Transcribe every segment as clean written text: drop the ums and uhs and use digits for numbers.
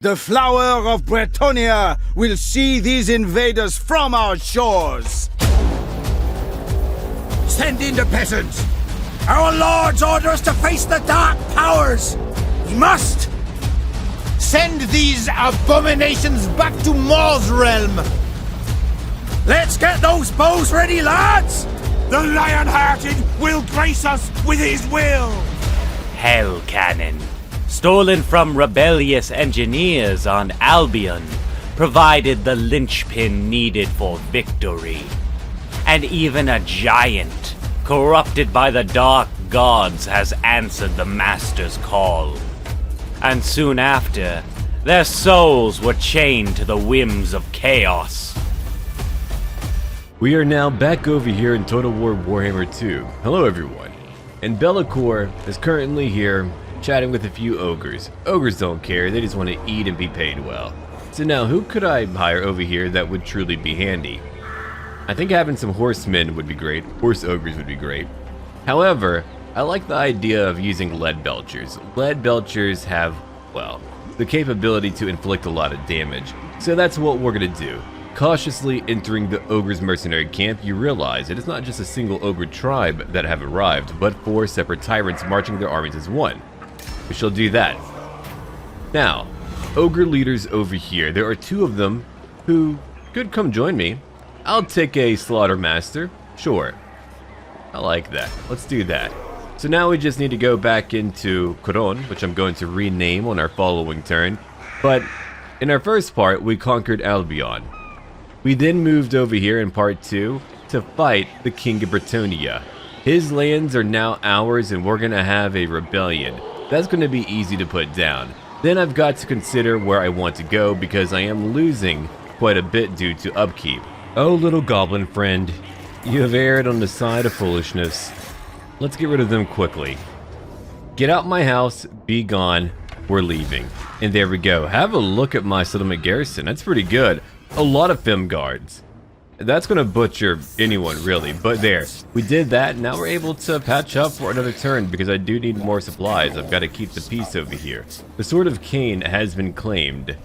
The flower of Bretonnia will see these invaders from our shores. Send in the peasants! Our lords order us to face the dark powers! We must! Send these abominations back to Maul's realm! Let's get those bows ready, lads! The Lion-Hearted will grace us with his will! Hell cannon, stolen from rebellious engineers on Albion, provided the linchpin needed for victory. And even a giant, corrupted by the dark gods, has answered the Master's call. And soon after, their souls were chained to the whims of chaos. We are now back over here in Total War Warhammer 2. Hello everyone. And Be'lakor is currently here, chatting with a few ogres. Ogres don't care, they just want to eat and be paid well. So now, who could I hire over here that would truly be handy? I think having some horsemen would be great. Horse ogres would be great. However, I like the idea of using lead belchers. Lead belchers have, well, the capability to inflict a lot of damage. So that's what we're gonna do. Cautiously entering the ogre's mercenary camp, you realize it is not just a single ogre tribe that have arrived, but 4 separate tyrants marching their armies as one. We shall do that. Now, ogre leaders over here, there are 2 of them who could come join me. I'll take a slaughter master, sure. I like that, let's do that. So now we just need to go back into Kron, which I'm going to rename on our following turn. But in our first part, we conquered Albion. We then moved over here in part 2 to fight the King of Bretonnia. His lands are now ours and we're going to have a rebellion. That's going to be easy to put down. Then I've got to consider where I want to go because I am losing quite a bit due to upkeep. Oh, little goblin friend, you have erred on the side of foolishness. Let's get rid of them quickly. Get out my house, be gone, we're leaving. And there we go. Have a look at my settlement garrison. That's pretty good. A lot of Fem guards. That's gonna butcher anyone really, but there. We did that, now we're able to patch up for another turn because I do need more supplies. I've got to keep the peace over here. The Sword of Cain has been claimed.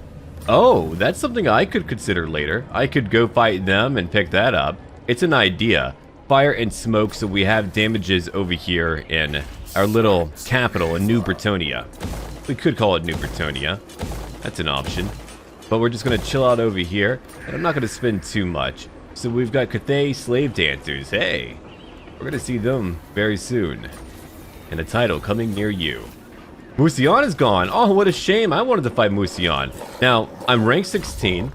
Oh, that's something I could consider later. I could go fight them and pick that up. It's an idea. Fire and smoke, so we have damages over here in our little capital in New Bretonnia. We could call it New Bretonnia. That's an option. But we're just going to chill out over here, and I'm not going to spend too much. So we've got Cathay Slave Dancers. Hey, we're going to see them very soon. And a title coming near you. Musion is gone. Oh, what a shame. I wanted to fight Musion. Now, I'm rank 16.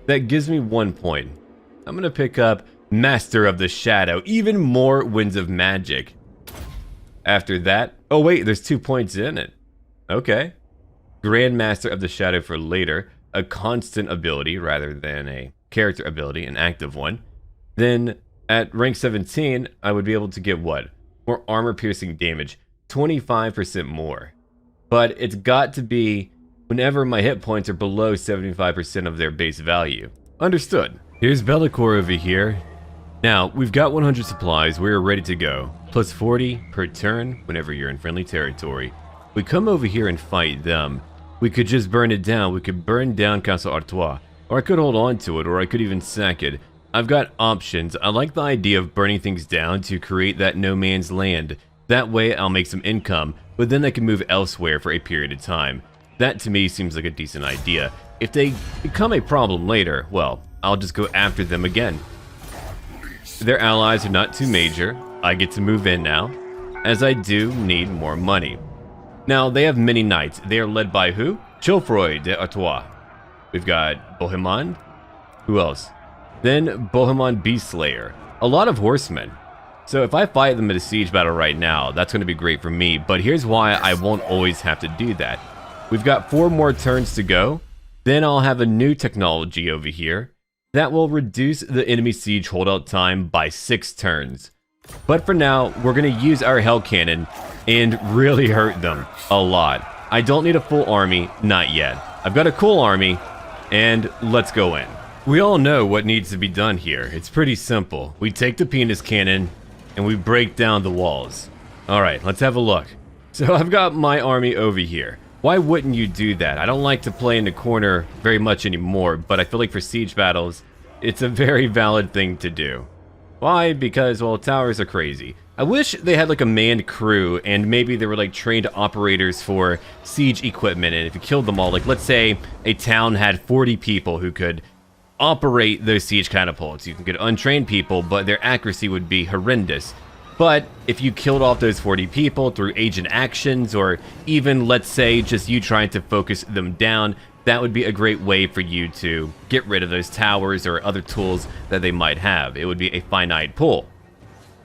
That gives me 1 point. I'm going to pick up Master of the Shadow. Even more Winds of Magic. After that... Oh, wait, there's 2 points in it. Okay. Grand Master of the Shadow for later. A constant ability rather than a character ability, an active one. Then at rank 17, I would be able to get what? More armor piercing damage, 25% more. But it's got to be whenever my hit points are below 75% of their base value. Understood. Here's Be'lakor over here. Now, we've got 100 supplies, we're ready to go. Plus 40 per turn whenever you're in friendly territory. We come over here and fight them. We could just burn it down. We could burn down Castle Artois. Or I could hold on to it, or I could even sack it. I've got options. I like the idea of burning things down to create that no man's land. That way I'll make some income, but then I can move elsewhere for a period of time. That to me seems like a decent idea. If they become a problem later, well, I'll just go after them again. Their allies are not too major. I get to move in now, as I do need more money. Now, they have many knights. They are led by who? Chilfroy de Artois. We've got Bohemond. Who else? Then Bohemond Beastslayer. A lot of horsemen. So if I fight them in a siege battle right now, that's going to be great for me. But here's why I won't always have to do that. We've got 4 more turns to go. Then I'll have a new technology over here that will reduce the enemy siege holdout time by 6 turns. But for now, we're going to use our Hell Cannon and really hurt them a lot. I don't need a full army, not yet. I've got a cool army, and let's go in. We all know what needs to be done here. It's pretty simple. We take the penis cannon, and we break down the walls. Alright, let's have a look. So I've got my army over here. Why wouldn't you do that? I don't like to play in the corner very much anymore, but I feel like for siege battles, it's a very valid thing to do. Why? Because, well, towers are crazy. I wish they had like a manned crew and maybe they were like trained operators for siege equipment, and if you killed them all, like let's say a town had 40 people who could operate those siege catapults. You can get untrained people, but their accuracy would be horrendous. But if you killed off those 40 people through agent actions, or even let's say just you trying to focus them down, that would be a great way for you to get rid of those towers or other tools that they might have. It would be a finite pool.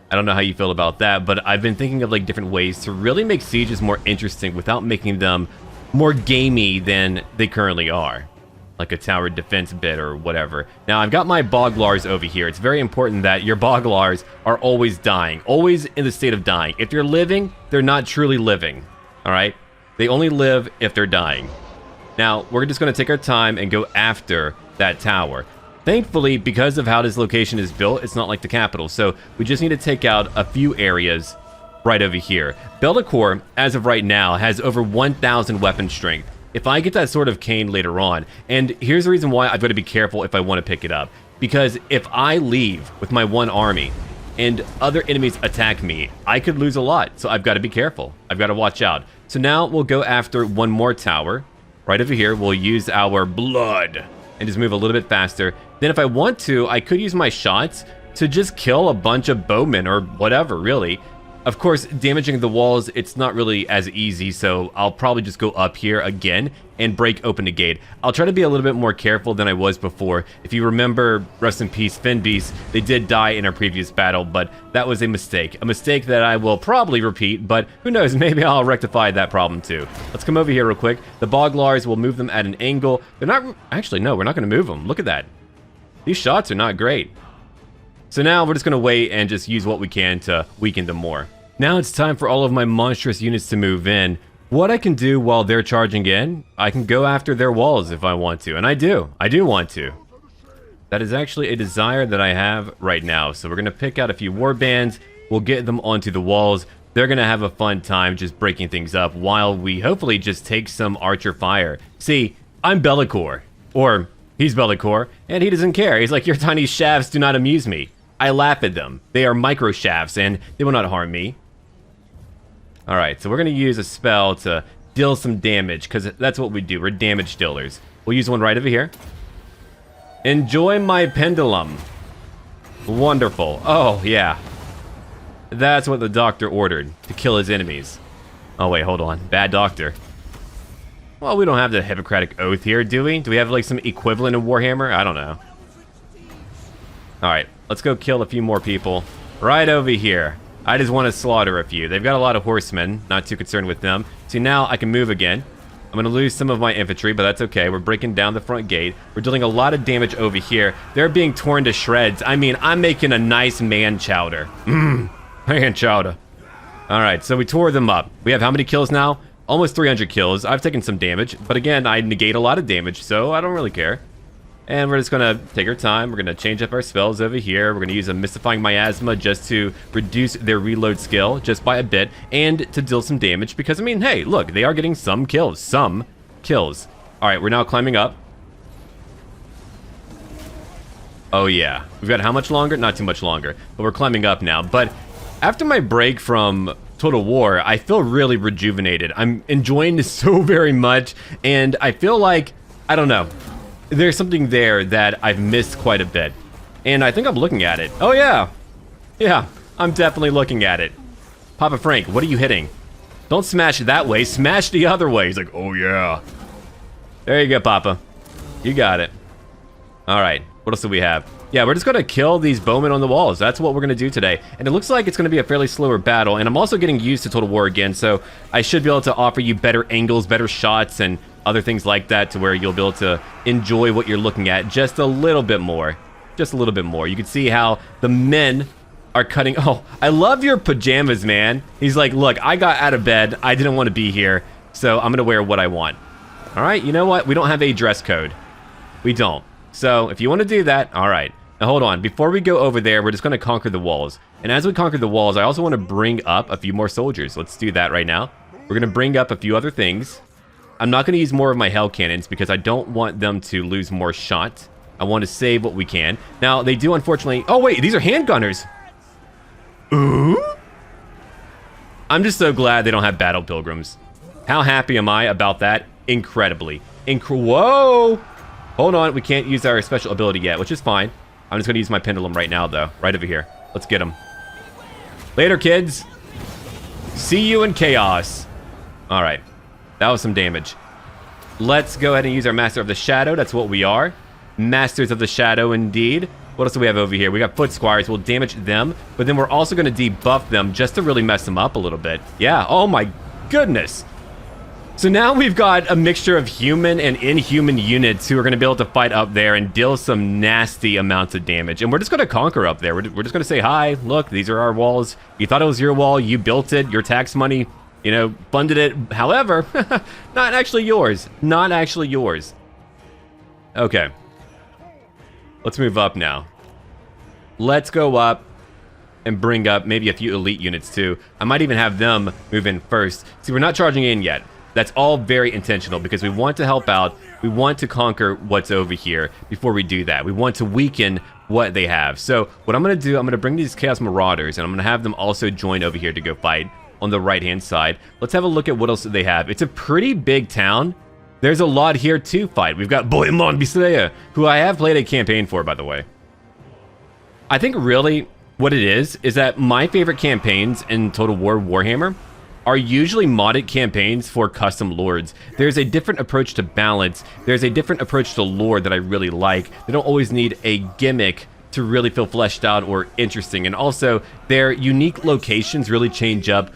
I don't know how you feel about that, but I've been thinking of like different ways to really make sieges more interesting without making them more gamey than they currently are. Like a tower defense bit or whatever. Now I've got my boglars over here. It's very important that your boglars are always dying, always in the state of dying. If they're living, they're not truly living, all right? They only live if they're dying. Now, we're just gonna take our time and go after that tower. Thankfully, because of how this location is built, it's not like the capital, so we just need to take out a few areas right over here. Bellicor, as of right now, has over 1,000 weapon strength. If I get that Sword of Cain later on, and here's the reason why I've got to be careful if I want to pick it up, because if I leave with my one army and other enemies attack me, I could lose a lot, so I've got to be careful. I've got to watch out. So now we'll go after one more tower. Right over here, we'll use our blood and just move a little bit faster. Then if I want to, I could use my shots to just kill a bunch of bowmen or whatever, really. Of course, damaging the walls, it's not really as easy, so I'll probably just go up here again and break open the gate. I'll try to be a little bit more careful than I was before. If you remember, rest in peace, Finbeast, they did die in our previous battle, but that was a mistake. A mistake that I will probably repeat, but who knows, maybe I'll rectify that problem too. Let's come over here real quick. The Boglars, we'll move them at an angle. They're not, actually, no, we're not gonna move them. Look at that. These shots are not great. So now we're just gonna wait and just use what we can to weaken them more. Now it's time for all of my monstrous units to move in. What I can do while they're charging in, I can go after their walls if I want to, and I do want to. That is actually a desire that I have right now. So we're gonna pick out a few war bands, we'll get them onto the walls. They're gonna have a fun time just breaking things up while we hopefully just take some archer fire. See, I'm Bellicor, or he's Bellicor, and he doesn't care. He's like, your tiny shafts do not amuse me. I laugh at them. They are micro shafts and they will not harm me. Alright, so we're going to use a spell to deal some damage, because that's what we do. We're damage dealers. We'll use one right over here. Enjoy my pendulum. Wonderful. Oh, yeah. That's what the doctor ordered, to kill his enemies. Oh, wait, hold on. Bad doctor. Well, we don't have the Hippocratic Oath here, do we? Do we have, like, some equivalent in Warhammer? I don't know. Alright, let's go kill a few more people. Right over here. I just want to slaughter a few. They've got a lot of horsemen, not too concerned with them. See, now I can move again. I'm going to lose some of my infantry, but that's okay. We're breaking down the front gate. We're dealing a lot of damage over here. They're being torn to shreds. I mean, I'm making a nice man chowder. Man chowder. All right, so we tore them up. We have how many kills now? Almost 300 kills. I've taken some damage, but again, I negate a lot of damage, so I don't really care. And we're just gonna take our time. We're gonna change up our spells over here. We're gonna use a Mystifying Miasma just to reduce their reload skill just by a bit and to deal some damage because, I mean, hey, look, they are getting some kills. Some kills. All right, we're now climbing up. Oh, yeah. We've got how much longer? Not too much longer, but we're climbing up now. But after my break from Total War, I feel really rejuvenated. I'm enjoying this so very much, and I feel like, I don't know, there's something there that I've missed quite a bit. And I think I'm looking at it. Oh, yeah. Yeah, I'm definitely looking at it. Papa Frank, what are you hitting? Don't smash that way. Smash the other way. He's like, oh, yeah. There you go, Papa. You got it. All right. What else do we have? Yeah, we're just going to kill these bowmen on the walls. That's what we're going to do today. And it looks like it's going to be a fairly slower battle. And I'm also getting used to Total War again, so I should be able to offer you better angles, better shots, and other things like that to where you'll be able to enjoy what you're looking at just a little bit more. Just a little bit more. You can see how the men are cutting. Oh, I love your pajamas, man. He's like, look, I got out of bed. I didn't want to be here, so I'm going to wear what I want. All right, you know what? We don't have a dress code. We don't. So if you want to do that, all right. Now hold on. Before we go over there, we're just going to conquer the walls. And as we conquer the walls, I also want to bring up a few more soldiers. Let's do that right now. We're going to bring up a few other things. I'm not going to use more of my hell cannons because I don't want them to lose more shot. I want to save what we can. Now, they do unfortunately... Oh, wait, these are handgunners. Ooh? I'm just so glad they don't have battle pilgrims. How happy am I about that? Incredibly. Whoa! Hold on, we can't use our special ability yet, which is fine. I'm just going to use my pendulum right now, though. Right over here. Let's get them. Later, kids. See you in chaos. All right. That was some damage. Let's go ahead and use our Master of the Shadow. That's what we are. Masters of the Shadow, indeed. What else do we have over here? We got Foot Squires. We'll damage them, but then we're also going to debuff them just to really mess them up a little bit. Yeah. Oh, my goodness. So now we've got a mixture of human and inhuman units who are going to be able to fight up there and deal some nasty amounts of damage. And we're just going to conquer up there. We're just going to say, hi, look, these are our walls. You thought it was your wall. You built it. Your tax money, you know, funded it. However, not actually yours. Not actually yours. Okay. Let's move up now. Let's go up and bring up maybe a few elite units too. I might even have them move in first. See, we're not charging in yet. That's all very intentional because we want to help out. We want to conquer what's over here before we do that. We want to weaken what they have. So what I'm going to do, I'm going to bring these Chaos Marauders and I'm going to have them also join over here to go fight on the right-hand side. Let's have a look at what else they have. It's a pretty big town. There's a lot here to fight. We've got Bohemond Bislea, who I have played a campaign for, by the way. I think really what it is that my favorite campaigns in Total War Warhammer are usually modded campaigns for custom lords. There's a different approach to balance. There's a different approach to lore that I really like. They don't always need a gimmick to really feel fleshed out or interesting. And also, their unique locations really change up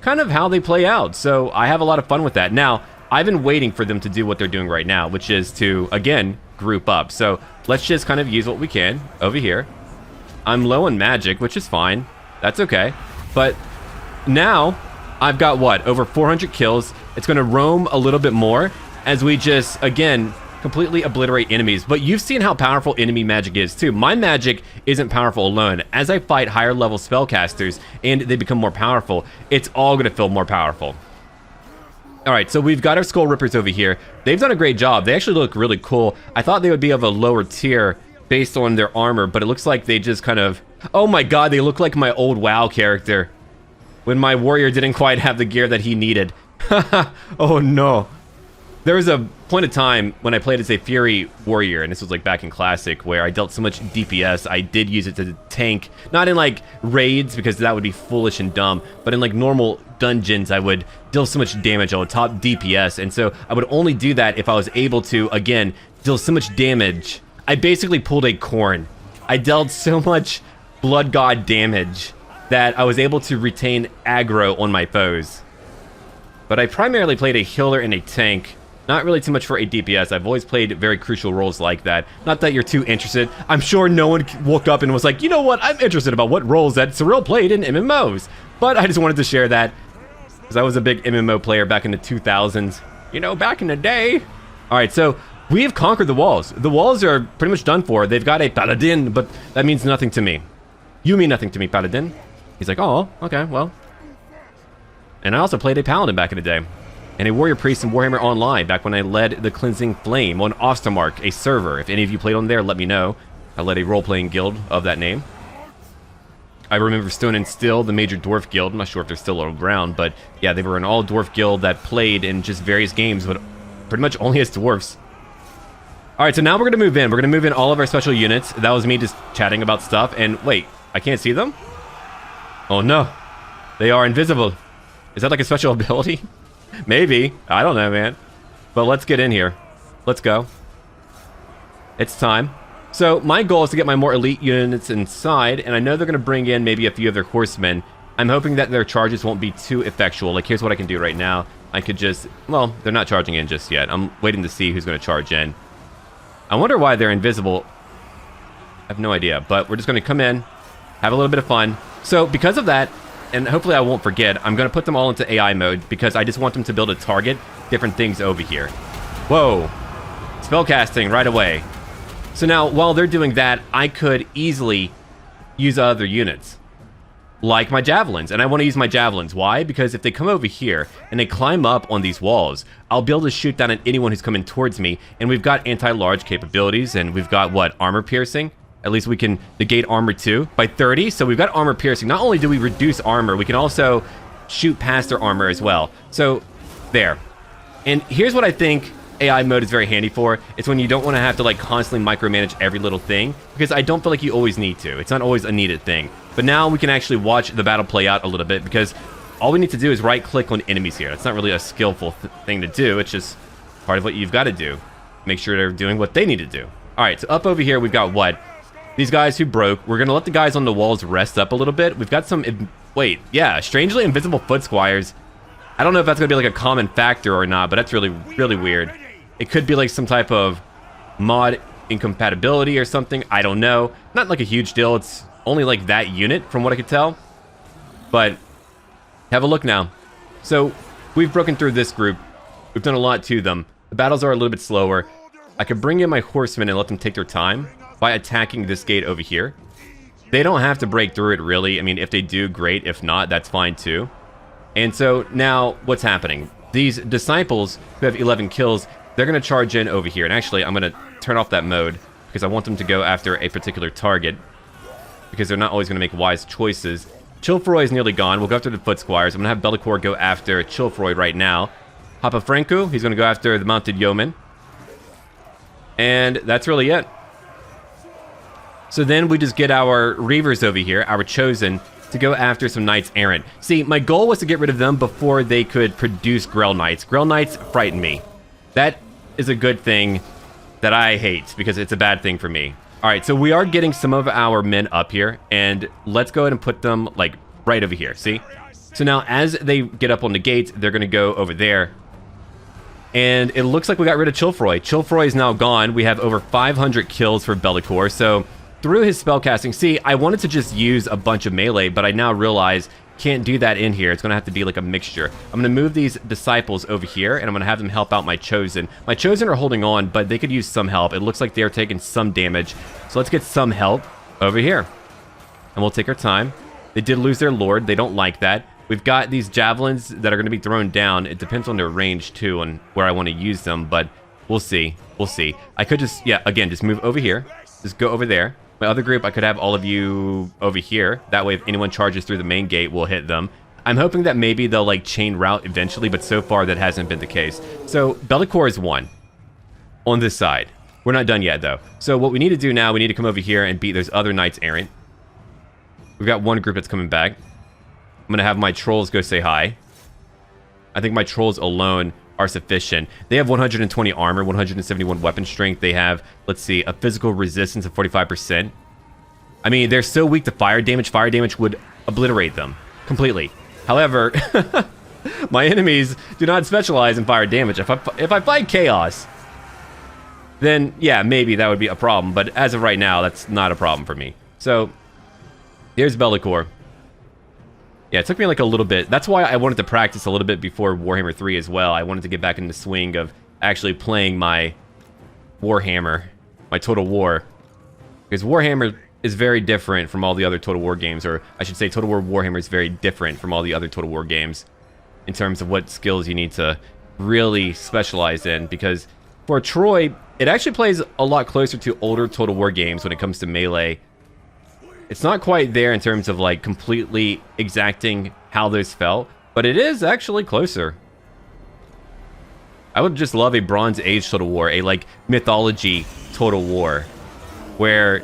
kind of how they play out. So I have a lot of fun with that. Now, I've been waiting for them to do what they're doing right now, which is to, again, group up. So let's just kind of use what we can over here. I'm low on magic, which is fine. That's okay. But now I've got what? Over 400 kills. It's going to roam a little bit more as we just, again, completely obliterate enemies. But you've seen how powerful enemy magic is too. My magic isn't powerful alone. As I fight higher level spellcasters and they become more powerful, it's all going to feel more powerful. All right, so we've got our Skull Rippers over here. They've done a great job. They actually look really cool. I thought they would be of a lower tier based on their armor, but it looks like they just kind of... Oh my god, they look like my old WoW character when my warrior didn't quite have the gear that he needed. Oh no. There was a point of time when I played as a Fury warrior, and this was like back in Classic, where I dealt so much DPS, I did use it to tank, not in like raids, because that would be foolish and dumb, but in like normal dungeons, I would deal so much damage, I would top DPS, and so I would only do that if I was able to, again, deal so much damage. I basically pulled a Corn. I dealt so much Blood God damage that I was able to retain aggro on my foes. But I primarily played a healer and a tank, not really too much for a DPS. I've always played very crucial roles like that. Not that you're too interested. I'm sure no one woke up and was like, you know what, I'm interested about what roles that Surreal played in MMOs. But I just wanted to share that, because I was a big MMO player back in the 2000s. You know, back in the day. Alright, so we have conquered the walls. The walls are pretty much done for. They've got a paladin, but that means nothing to me. You mean nothing to me, paladin. He's like, oh, okay, well. And I also played a paladin back in the day. And a warrior priest in Warhammer Online back when I led the Cleansing Flame on Ostermark, a server. If any of you played on there, let me know. I led a role-playing guild of that name. I remember Stone and Steel, the major dwarf guild. I'm not sure if they're still around, but yeah, they were an all-dwarf guild that played in just various games, but pretty much only as dwarfs. Alright, so now we're going to move in. We're going to move in all of our special units. That was me just chatting about stuff. And wait, I can't see them? Oh no. They are invisible. Is that like a special ability? Maybe. I don't know, man. But let's get in here. Let's go. It's time. So my goal is to get my more elite units inside, and I know they're going to bring in maybe a few of their horsemen. I'm hoping that their charges won't be too effectual. Like, here's what I can do right now. I could just... Well, they're not charging in just yet. I'm waiting to see who's going to charge in. I wonder why they're invisible. I have no idea, but we're just going to come in, have a little bit of fun. So because of that, and hopefully I won't forget, I'm going to put them all into AI mode because I just want them to be able to target different things over here. Whoa. Spellcasting right away. So now, while they're doing that, I could easily use other units. like my javelins, and I want to use my javelins. Why? Because if they come over here and they climb up on these walls, I'll be able to shoot down at anyone who's coming towards me, and we've got anti-large capabilities, and we've got, what, armor piercing? At least we can negate armor too by 30, so we've got armor piercing. Not only do we reduce armor, we can also shoot past their armor as well. So, there. And here's what I think AI mode is very handy for. It's when you don't want to have to like constantly micromanage every little thing, because I don't feel like you always need to. It's not always a needed thing. But now we can actually watch the battle play out a little bit, because all we need to do is right click on enemies here. It's not really a skillful thing to do. It's just part of what you've got to do. Make sure they're doing what they need to do. All right, so up over here we've got what? These guys who broke. We're going to let the guys on the walls rest up a little bit. We've got some... Wait, yeah, strangely invisible foot squires. I don't know if that's going to be like a common factor or not, but that's really, really weird. It could be like some type of mod incompatibility or something. I don't know. Not like a huge deal. It's only like that unit from what I could tell. But have a look now. So we've broken through this group. We've done a lot to them. The battles are a little bit slower. I could bring in my horsemen and let them take their time by attacking this gate over here. They don't have to break through it, really. I mean, if they do, great. If not, that's fine, too. And so, now, what's happening? These disciples who have 11 kills, they're going to charge in over here. And actually, I'm going to turn off that mode, because I want them to go after a particular target, because they're not always going to make wise choices. Chilfroy is nearly gone. We'll go after the Foot Squires. I'm going to have Bellicor go after Chilfroy right now. Papa Franco, he's going to go after the Mounted Yeoman. And that's really it. So then we just get our Reavers over here, our Chosen, to go after some Knights Errant. See, my goal was to get rid of them before they could produce Grell Knights. Grell Knights frighten me. That is a good thing that I hate, because it's a bad thing for me. All right, so we are getting some of our men up here, and let's go ahead and put them, like, right over here, see? So now, as they get up on the gates, they're going to go over there. And it looks like we got rid of Chilfroy. Chilfroy is now gone. We have over 500 kills for Bellicor, so... Through his spellcasting, see, I wanted to just use a bunch of melee, but I now realize can't do that in here. It's going to have to be like a mixture. I'm going to move these disciples over here, and I'm going to have them help out my Chosen. My Chosen are holding on, but they could use some help. It looks like they're taking some damage. So let's get some help over here. And we'll take our time. They did lose their lord. They don't like that. We've got these javelins that are going to be thrown down. It depends on their range, too, and where I want to use them, but we'll see. We'll see. I could just, yeah, again, just move over here. Just go over there. My other group, I could have all of you over here. That way, if anyone charges through the main gate, we'll hit them. I'm hoping that maybe they'll, like, chain route eventually, but so far, that hasn't been the case. So, Bellicor is one on this side. We're not done yet, though. So, what we need to do now, we need to come over here and beat those other Knights Errant. We've got one group that's coming back. I'm going to have my Trolls go say hi. I think my Trolls alone are sufficient. They have 120 armor, 171 weapon strength. They have, let's see, a physical resistance of 45%. I mean, they're so weak to fire damage. Fire damage would obliterate them completely. However, my enemies do not specialize in fire damage. If I fight Chaos, then yeah, maybe that would be a problem. But as of right now, that's not a problem for me. So, here's Bellicor. Yeah, it took me like a little bit. That's why I wanted to practice a little bit before Warhammer 3 as well. I wanted to get back in the swing of actually playing my Warhammer, my Total War. Because Warhammer is very different from all the other Total War games, or I should say Total War Warhammer is very different from all the other Total War games in terms of what skills you need to really specialize in. Because for Troy, it actually plays a lot closer to older Total War games when it comes to melee. It's not quite there in terms of like completely exacting how those felt, but it is actually closer. I would just love a Bronze Age Total War, a like mythology Total War, where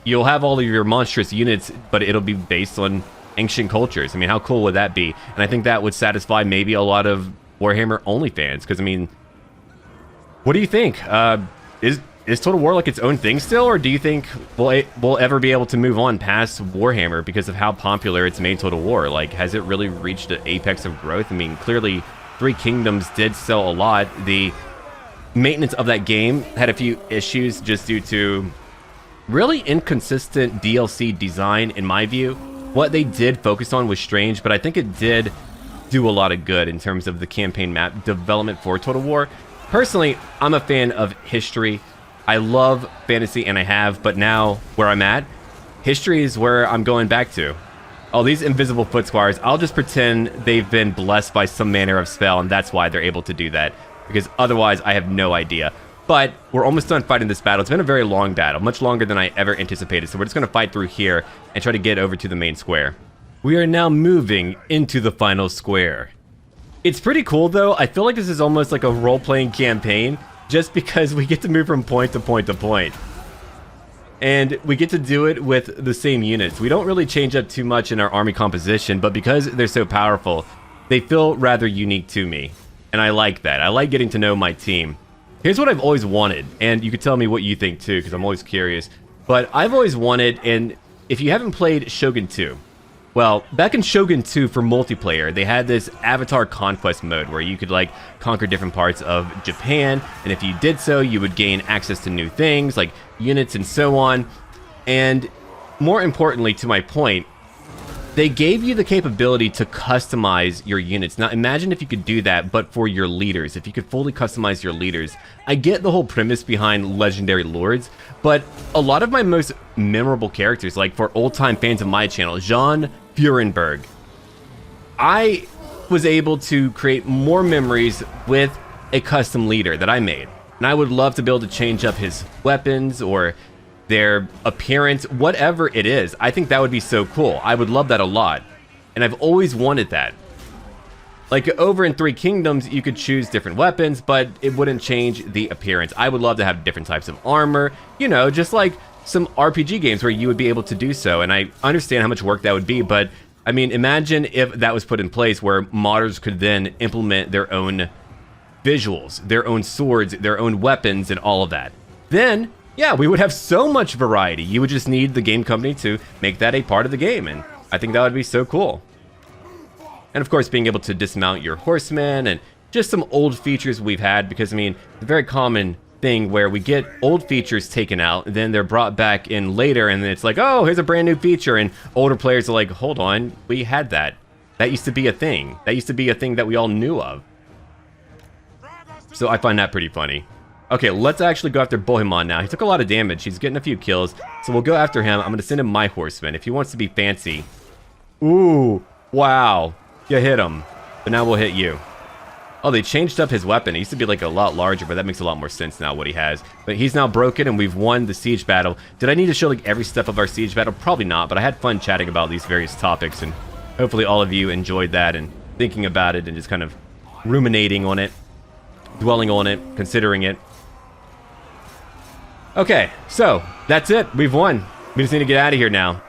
you'll have all of your monstrous units, but it'll be based on ancient cultures. I mean, how cool would that be? And I think that would satisfy maybe a lot of Warhammer only fans, because I mean, what do you think? Is Total War like its own thing still, or do you think we'll ever be able to move on past Warhammer because of how popular it's made Total War? Like, has it really reached the apex of growth? I mean, clearly, Three Kingdoms did sell a lot. The maintenance of that game had a few issues just due to really inconsistent DLC design, in my view. What they did focus on was strange, but I think it did do a lot of good in terms of the campaign map development for Total War. Personally, I'm a fan of history. I love fantasy, and I have, but now where I'm at, history is where I'm going back to. Oh, these invisible foot squires, I'll just pretend they've been blessed by some manner of spell, and that's why they're able to do that. Because otherwise, I have no idea. But we're almost done fighting this battle. It's been a very long battle, much longer than I ever anticipated. So we're just going to fight through here and try to get over to the main square. We are now moving into the final square. It's pretty cool, though. I feel like this is almost like a role-playing campaign, just because we get to move from point to point to point. And we get to do it with the same units. We don't really change up too much in our army composition, but because they're so powerful, they feel rather unique to me. And I like that. I like getting to know my team. Here's what I've always wanted, and you can tell me what you think too, because I'm always curious. But I've always wanted, and if you haven't played Shogun 2, well, back in Shogun 2 for multiplayer, they had this Avatar Conquest mode where you could like conquer different parts of Japan, and if you did so, you would gain access to new things like units and so on. And more importantly, to my point, they gave you the capability to customize your units. Now imagine if you could do that, but for your leaders, if you could fully customize your leaders. I get the whole premise behind Legendary Lords, but a lot of my most memorable characters, like for old-time fans of my channel, John Furenberg, I was able to create more memories with a custom leader that I made. And I would love to be able to change up his weapons or their appearance, whatever it is. I think that would be so cool. I would love that a lot. And I've always wanted that. Like over in Three Kingdoms, you could choose different weapons, but it wouldn't change the appearance. I would love to have different types of armor, you know, just like some RPG games where you would be able to do so. And I understand how much work that would be, but I mean, imagine if that was put in place where modders could then implement their own visuals, their own swords, their own weapons, and all of that. Then yeah, we would have so much variety. You would just need the game company to make that a part of the game, and I think that would be so cool. And of course, being able to dismount your horsemen and just some old features we've had, because I mean, it's a very common thing where we get old features taken out, and then they're brought back in later, and it's like, oh, here's a brand new feature, and older players are like, hold on, we had that. That used to be a thing. That used to be a thing that we all knew of. So I find that pretty funny. Okay, let's actually go after Bohemond now. He took a lot of damage. He's getting a few kills. So we'll go after him. I'm going to send him my horseman if he wants to be fancy. Ooh, wow. You hit him. But now we'll hit you. Oh, they changed up his weapon. It used to be like a lot larger, but that makes a lot more sense now what he has. But he's now broken and we've won the siege battle. Did I need to show like every step of our siege battle? Probably not, but I had fun chatting about these various topics, and hopefully all of you enjoyed that and thinking about it and just kind of ruminating on it, dwelling on it, considering it. Okay, so that's it. We've won. We just need to get out of here now.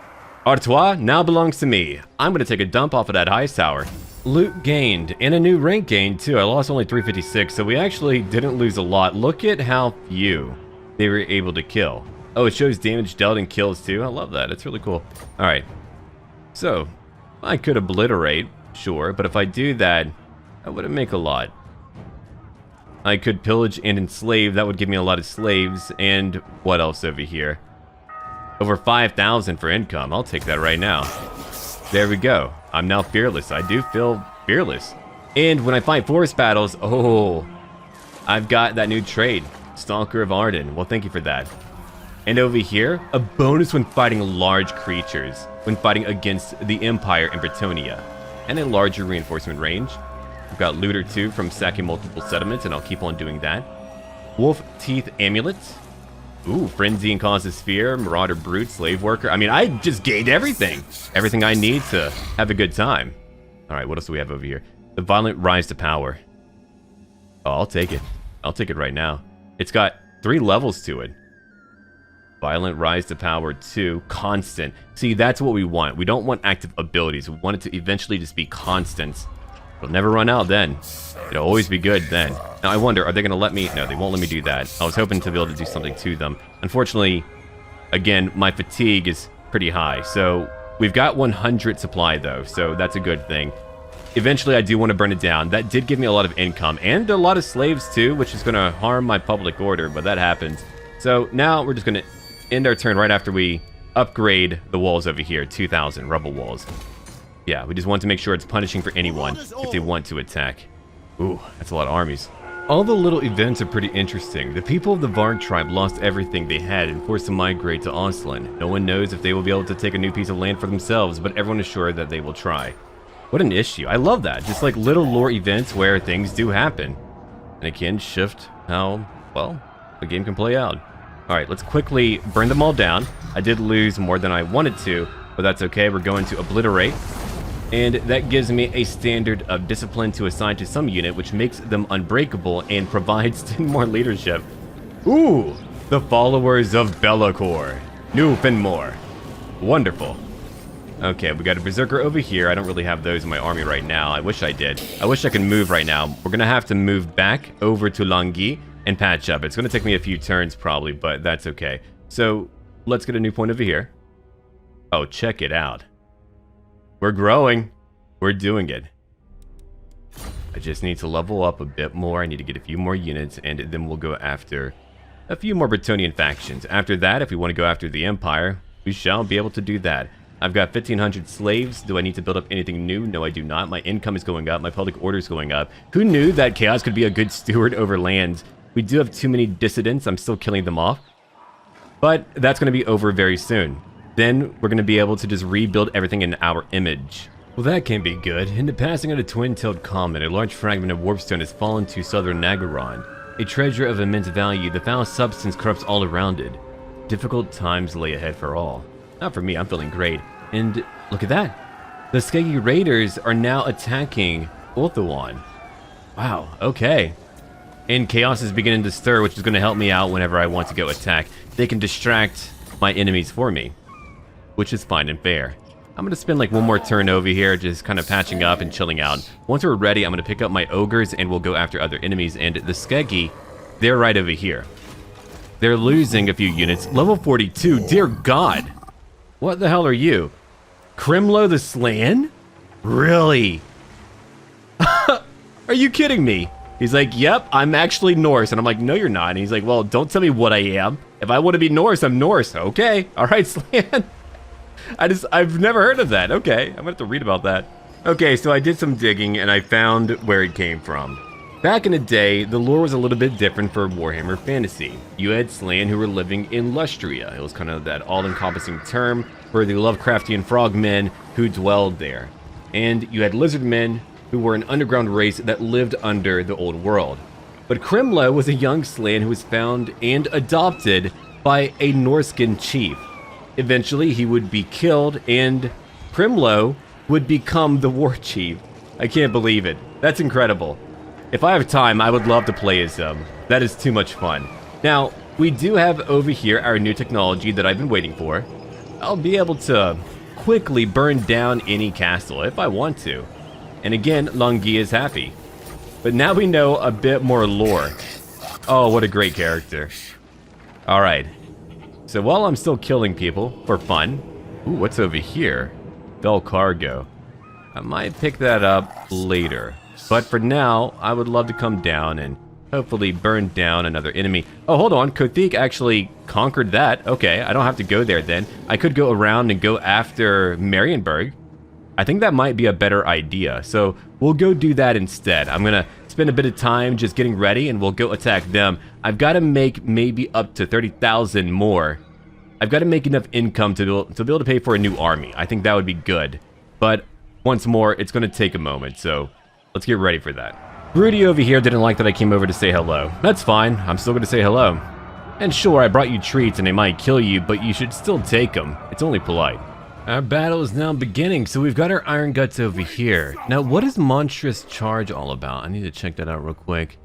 Artois now belongs to me. I'm going to take a dump off of that highest tower. Loot gained, and a new rank gained too. I lost only 356, so we actually didn't lose a lot. Look at how few they were able to kill. Oh, it shows damage dealt and kills too. I love that. It's really cool. All right. So, I could obliterate, sure, but if I do that, I wouldn't make a lot. I could pillage and enslave. That would give me a lot of slaves. And what else over here? Over 5,000 for income. I'll take that right now. There we go. I'm now fearless. I do feel fearless. And when I fight forest battles, oh, I've got that new trait, Stalker of Arden. Well, thank you for that. And over here, a bonus when fighting large creatures, when fighting against the Empire in Bretonnia, and a larger reinforcement range. We've got Looter 2 from sacking multiple settlements, and I'll keep on doing that. Wolf Teeth Amulet. Ooh, Frenzy and Causes Fear, Marauder Brute, Slave Worker. I mean, I just gained everything. Everything I need to have a good time. Alright, what else do we have over here? The Violent Rise to Power. Oh, I'll take it. I'll take it right now. It's got 3 levels to it. Violent Rise to Power 2, Constant. See, that's what we want. We don't want active abilities. We want it to eventually just be constant. It'll never run out then. It'll always be good then. Now I wonder, are they going to let me? No, they won't let me do that. I was hoping to be able to do something to them. Unfortunately, again, my fatigue is pretty high. So we've got 100 supply though, so that's a good thing. Eventually I do want to burn it down. That did give me a lot of income and a lot of slaves too, which is going to harm my public order, but that happens. So now we're just going to end our turn right after we upgrade the walls over here, 2,000 rubble walls. Yeah, we just want to make sure it's punishing for anyone if they want to attack. Ooh, that's a lot of armies. All the little events are pretty interesting. The people of the Varg tribe lost everything they had and forced to migrate to Oslan. No one knows if they will be able to take a new piece of land for themselves, but everyone is sure that they will try. What an issue. I love that. Just like little lore events where things do happen. And it can shift how, well, the game can play out. Alright, let's quickly burn them all down. I did lose more than I wanted to, but that's okay. We're going to obliterate. And that gives me a standard of discipline to assign to some unit, which makes them unbreakable and provides 10 more leadership. Ooh, the followers of Be'lakor. New Finmore. Wonderful. Okay, we got a Berserker over here. I don't really have those in my army right now. I wish I did. I wish I could move right now. We're going to have to move back over to Langui and patch up. It's going to take me a few turns probably, but that's okay. So, let's get a new point over here. Oh, check it out. We're growing. We're doing it. I just need to level up a bit more. I need to get a few more units, and then we'll go after a few more Bretonnian factions. After that, if we want to go after the Empire, we shall be able to do that. I've got 1,500 slaves. Do I need to build up anything new? No, I do not. My income is going up. My public order is going up. Who knew that Chaos could be a good steward over lands? We do have too many dissidents. I'm still killing them off. But that's going to be over very soon. Then we're going to be able to just rebuild everything in our image. Well, that can't be good. In the passing of the twin-tailed comet, a large fragment of warpstone has fallen to southern Nagaron. A treasure of immense value, the foul substance corrupts all around it. Difficult times lay ahead for all. Not for me, I'm feeling great. And look at that. The Skegi Raiders are now attacking Ulthuan. Wow, okay. And Chaos is beginning to stir, which is going to help me out whenever I want to go attack. They can distract my enemies for me, which is fine and fair. I'm going to spend like one more turn over here, just kind of patching up and chilling out. Once we're ready, I'm going to pick up my ogres and we'll go after other enemies. And the Skegi, they're right over here. They're losing a few units. Level 42, dear God. What the hell are you? KREMLO the Slan? Really? Are you kidding me? He's like, yep, I'm actually Norse. And I'm like, no, you're not. And he's like, well, don't tell me what I am. If I want to be Norse, I'm Norse. Okay. All right, Slan. I've never heard of that. Okay. I'm going to have to read about that. Okay, so I did some digging and I found where it came from. Back in the day, the lore was a little bit different for Warhammer Fantasy. You had Slan who were living in Lustria. It was kind of that all-encompassing term for the Lovecraftian frogmen who dwelled there. And you had lizardmen who were an underground race that lived under the old world. But KREMLO was a young Slan who was found and adopted by a Norskin chief. Eventually, he would be killed and KREMLO would become the war chief. I can't believe it. That's incredible. If I have time, I would love to play as them. That is too much fun. Now, we do have over here our new technology that I've been waiting for. I'll be able to quickly burn down any castle if I want to. And again, Langui is happy. But now we know a bit more lore. Oh, what a great character. Alright. So while I'm still killing people for fun... Ooh, what's over here? Bell Cargo. I might pick that up later. But for now, I would love to come down and hopefully burn down another enemy. Oh, hold on. Kothik actually conquered that. Okay, I don't have to go there then. I could go around and go after Marienburg. I think that might be a better idea. So we'll go do that instead. I'm going to spend a bit of time just getting ready and we'll go attack them. I've got to make maybe up to 30,000 more. I've got to make enough income to be able to pay for a new army. I think that would be good. But once more, it's going to take a moment. So let's get ready for that. Rudy over here didn't like that I came over to say hello. That's fine. I'm still going to say hello. And sure, I brought you treats and they might kill you, but you should still take them. It's only polite. Our battle is now beginning, so we've got our Iron Guts over here. Now, what is Monstrous Charge all about? I need to check that out real quick.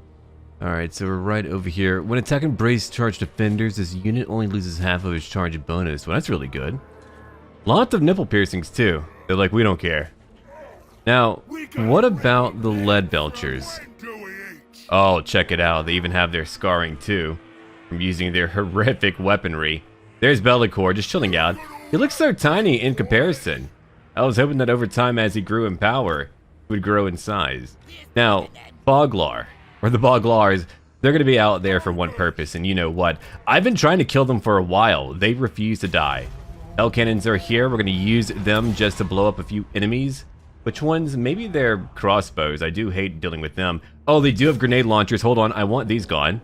Alright, so we're right over here. When attacking Brace Charge defenders, this unit only loses half of its charge bonus. Well, that's really good. Lots of nipple piercings, too. They're like, we don't care. Now, what about the Lead Belchers? Oh, check it out. They even have their scarring, too, from using their horrific weaponry. There's Be'lakor, just chilling out. He looks so tiny in comparison. I was hoping that over time, as he grew in power, he would grow in size. Now, Boglar, or the Boglars, they're going to be out there for one purpose, and you know what? I've been trying to kill them for a while. They refuse to die. Hell cannons are here. We're going to use them just to blow up a few enemies. Which ones? Maybe they're crossbows. I do hate dealing with them. Oh, they do have grenade launchers. Hold on, I want these gone.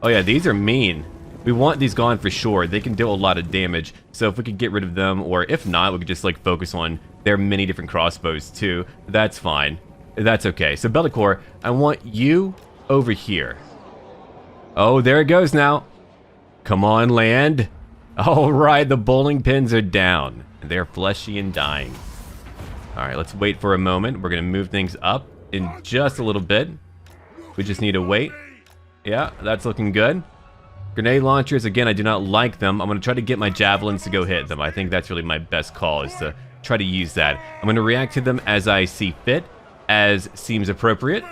Oh yeah, these are mean. We want these gone for sure. They can deal a lot of damage. So if we could get rid of them, or if not, we could just like focus on their many different crossbows too. That's fine. That's okay. So Bellicor, I want you over here. Oh, there it goes now. Come on, land. All right, the bowling pins are down. They're fleshy and dying. All right, let's wait for a moment. We're going to move things up in just a little bit. We just need to wait. Yeah, that's looking good. Grenade launchers, again, I do not like them. I'm going to try to get my javelins to go hit them. I think that's really my best call, is to try to use that. I'm going to react to them as I see fit, as seems appropriate.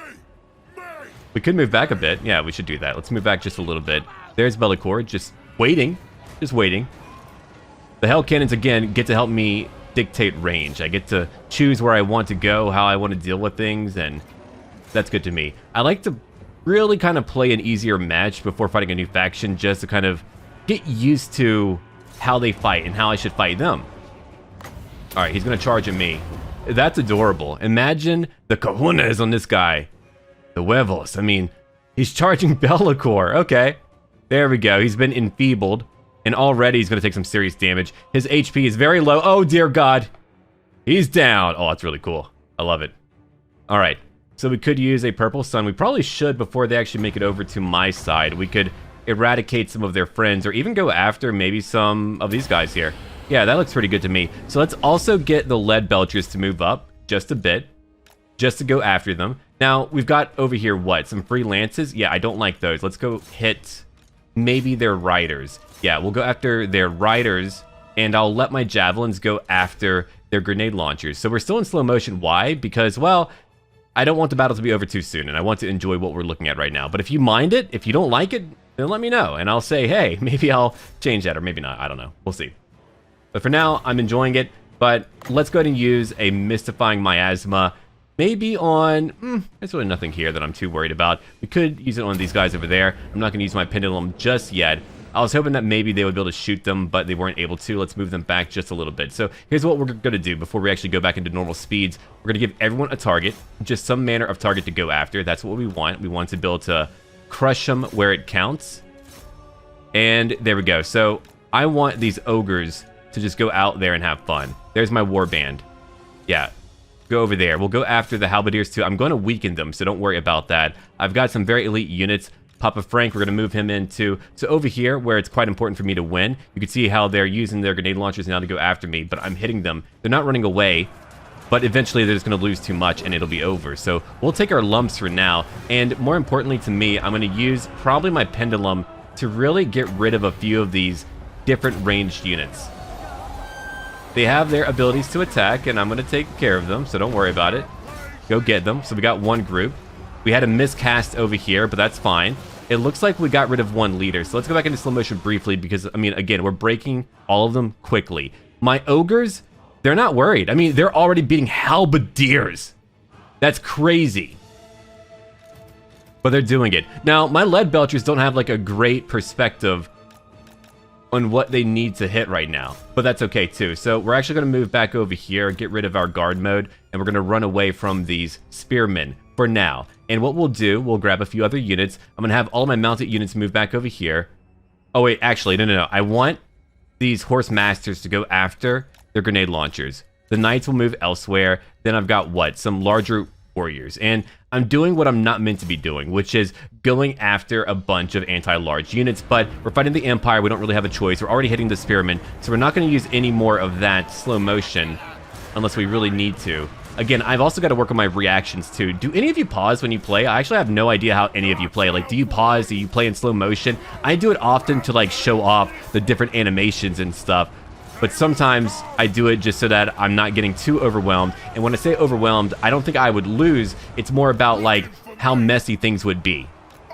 We could move back a bit. Yeah, we should do that. Let's move back just a little bit. There's Bellicor, just waiting. Just waiting. The Hell Cannons, again, get to help me dictate range. I get to choose where I want to go, how I want to deal with things, and that's good to me. I like to really kind of play an easier match before fighting a new faction, just to kind of get used to how they fight and how I should fight them. Alright, he's going to charge at me. That's adorable. Imagine the cojones on this guy. The huevos. I mean, he's charging Bellicor. Okay. There we go. He's been enfeebled, and already he's going to take some serious damage. His HP is very low. Oh, dear God. He's down. Oh, that's really cool. I love it. Alright. So we could use a purple sun. We probably should before they actually make it over to my side. We could eradicate some of their friends, or even go after maybe some of these guys here. Yeah, that looks pretty good to me. So let's also get the lead belchers to move up just a bit, just to go after them. Now, we've got over here, what? Some free lances? Yeah, I don't like those. Let's go hit maybe their riders. Yeah, we'll go after their riders, and I'll let my javelins go after their grenade launchers. So we're still in slow motion. Why? Because, well, I don't want the battle to be over too soon, and I want to enjoy what we're looking at right now. But if you mind it, if you don't like it, then let me know, and I'll say, hey, maybe I'll change that, or maybe not. I don't know. We'll see. But for now, I'm enjoying it. But let's go ahead and use a Mystifying Miasma. Maybe on... there's really nothing here that I'm too worried about. We could use it on these guys over there. I'm not going to use my Pendulum just yet. I was hoping that maybe they would be able to shoot them, but they weren't able to. Let's move them back just a little bit. So here's what we're going to do before we actually go back into normal speeds. We're going to give everyone a target, just some manner of target to go after. That's what we want. We want to be able to crush them where it counts. And there we go. So I want these ogres to just go out there and have fun. There's my warband. Yeah, go over there. We'll go after the halberdiers too. I'm going to weaken them, so don't worry about that. I've got some very elite units. Papa Frank, we're going to move him into. So over here, where it's quite important for me to win, you can see how they're using their grenade launchers now to go after me, but I'm hitting them. They're not running away, but eventually they're just going to lose too much and it'll be over. So we'll take our lumps for now, and more importantly to me, I'm going to use probably my pendulum to really get rid of a few of these different ranged units. They have their abilities to attack, and I'm going to take care of them, so don't worry about it. Go get them. So we got one group. We had a miscast over here, but that's fine. It looks like we got rid of one leader. So let's go back into slow motion briefly because, I mean, again, we're breaking all of them quickly. My ogres, they're not worried. I mean, they're already beating halberdiers. That's crazy. But they're doing it. Now, my lead belchers don't have like a great perspective on what they need to hit right now, but that's okay too. So we're actually going to move back over here, get rid of our guard mode, and we're going to run away from these spearmen for now. And what we'll do, we'll grab a few other units. I'm going to have all of my mounted units move back over here. Oh wait, actually, no. I want these horse masters to go after their grenade launchers. The knights will move elsewhere. Then I've got what? Some larger warriors. And I'm doing what I'm not meant to be doing, which is going after a bunch of anti-large units, but we're fighting the Empire. We don't really have a choice. We're already hitting the spearmen, so we're not going to use any more of that slow motion unless we really need to. Again, I've also got to work on my reactions too. Do any of you pause when you play? I actually have no idea how any of you play. Like, do you pause? Do you play in slow motion? I do it often to like show off the different animations and stuff. But sometimes I do it just so that I'm not getting too overwhelmed. And when I say overwhelmed, I don't think I would lose. It's more about like how messy things would be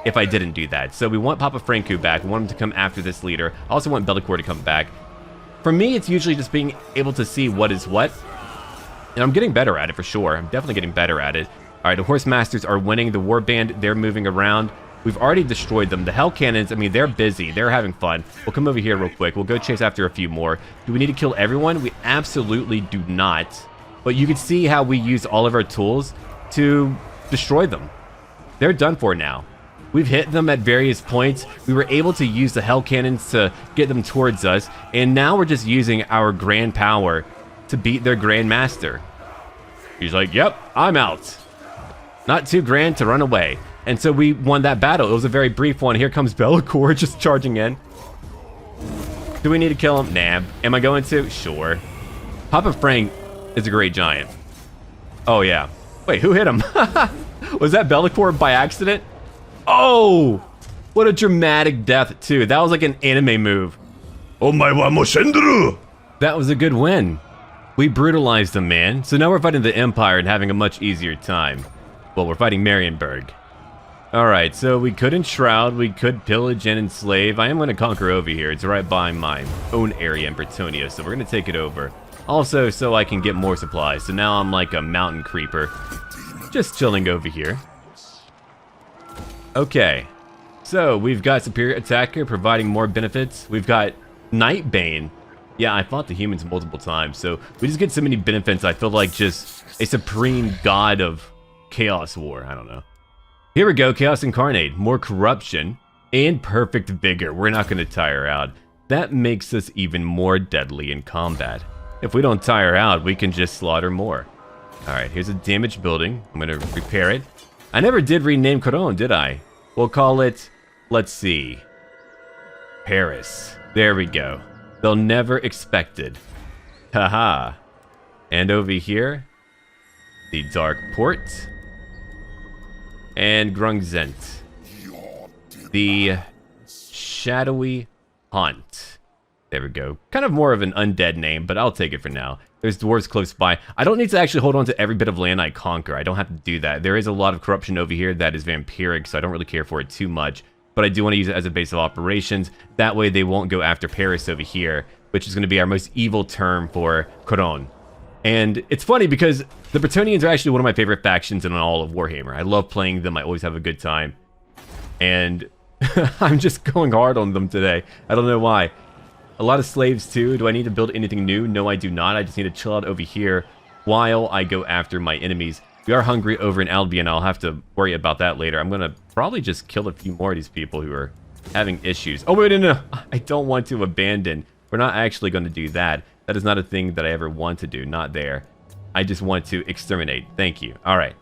if I didn't do that. So we want Papa Franku back. We want him to come after this leader. I also want Bellicor to come back. For me, it's usually just being able to see what is what. And I'm getting better at it for sure. I'm definitely getting better at it. All right, the Horse Masters are winning. The Warband, they're moving around. We've already destroyed them. The Hell Cannons, I mean, they're busy. They're having fun. We'll come over here real quick. We'll go chase after a few more. Do we need to kill everyone? We absolutely do not. but you can see how we use all of our tools to destroy them. They're done for now. We've hit them at various points. We were able to use the hell cannons to get them towards us, and now we're just using our grand power to beat their Grand Master. He's like, yep, I'm out. Not too grand to run away. And so we won that battle. It was a very brief one. Here comes Bellicor just charging in. Do we need to kill him? Nah. Am I going to? Sure. Papa Frank is a great giant. Oh, yeah. Wait, who hit him? Was that Bellicor by accident? Oh! What a dramatic death, too. That was like an anime move. Oh my wa Moshendru! That was a good win. We brutalized them, man. So now we're fighting the Empire and having a much easier time. Well, we're fighting Marienburg. Alright, so we could enshroud, we could pillage and enslave. I am going to conquer over here. It's right by my own area in Bretonnia, so we're going to take it over. Also, so I can get more supplies. So now I'm like a mountain creeper. Just chilling over here. Okay. So, we've got Superior Attacker providing more benefits. We've got Nightbane. Yeah, I fought the humans multiple times, so we just get so many benefits. I feel like just a supreme god of Chaos War. I don't know. Here we go, Chaos Incarnate. More corruption and perfect vigor. We're not going to tire out. That makes us even more deadly in combat. If we don't tire out, we can just slaughter more. Alright, here's a damaged building. I'm going to repair it. I never did rename Cologne, did I? We'll call it, let's see, Paris. There we go. They'll never expected. Haha. And over here, the Dark Port. And Grungzent. The Shadowy Haunt. There we go. Kind of more of an undead name, but I'll take it for now. There's dwarves close by. I don't need to actually hold on to every bit of land I conquer. I don't have to do that. There is a lot of corruption over here that is vampiric, so I don't really care for it too much. But I do want to use it as a base of operations. That way they won't go after Paris over here, which is going to be our most evil term for Cologne. And it's funny because the Bretonnians are actually one of my favorite factions in all of Warhammer. I love playing them. I always have a good time. And I'm just going hard on them today. I don't know why. A lot of slaves too. Do I need to build anything new? No, I do not. I just need to chill out over here while I go after my enemies. We are hungry over in Albion. I'll have to worry about that later. I'm going to probably just kill a few more of these people who are having issues. Oh, wait, no. I don't want to abandon. We're not actually going to do that. That is not a thing that I ever want to do. Not there. I just want to exterminate. Thank you. All right.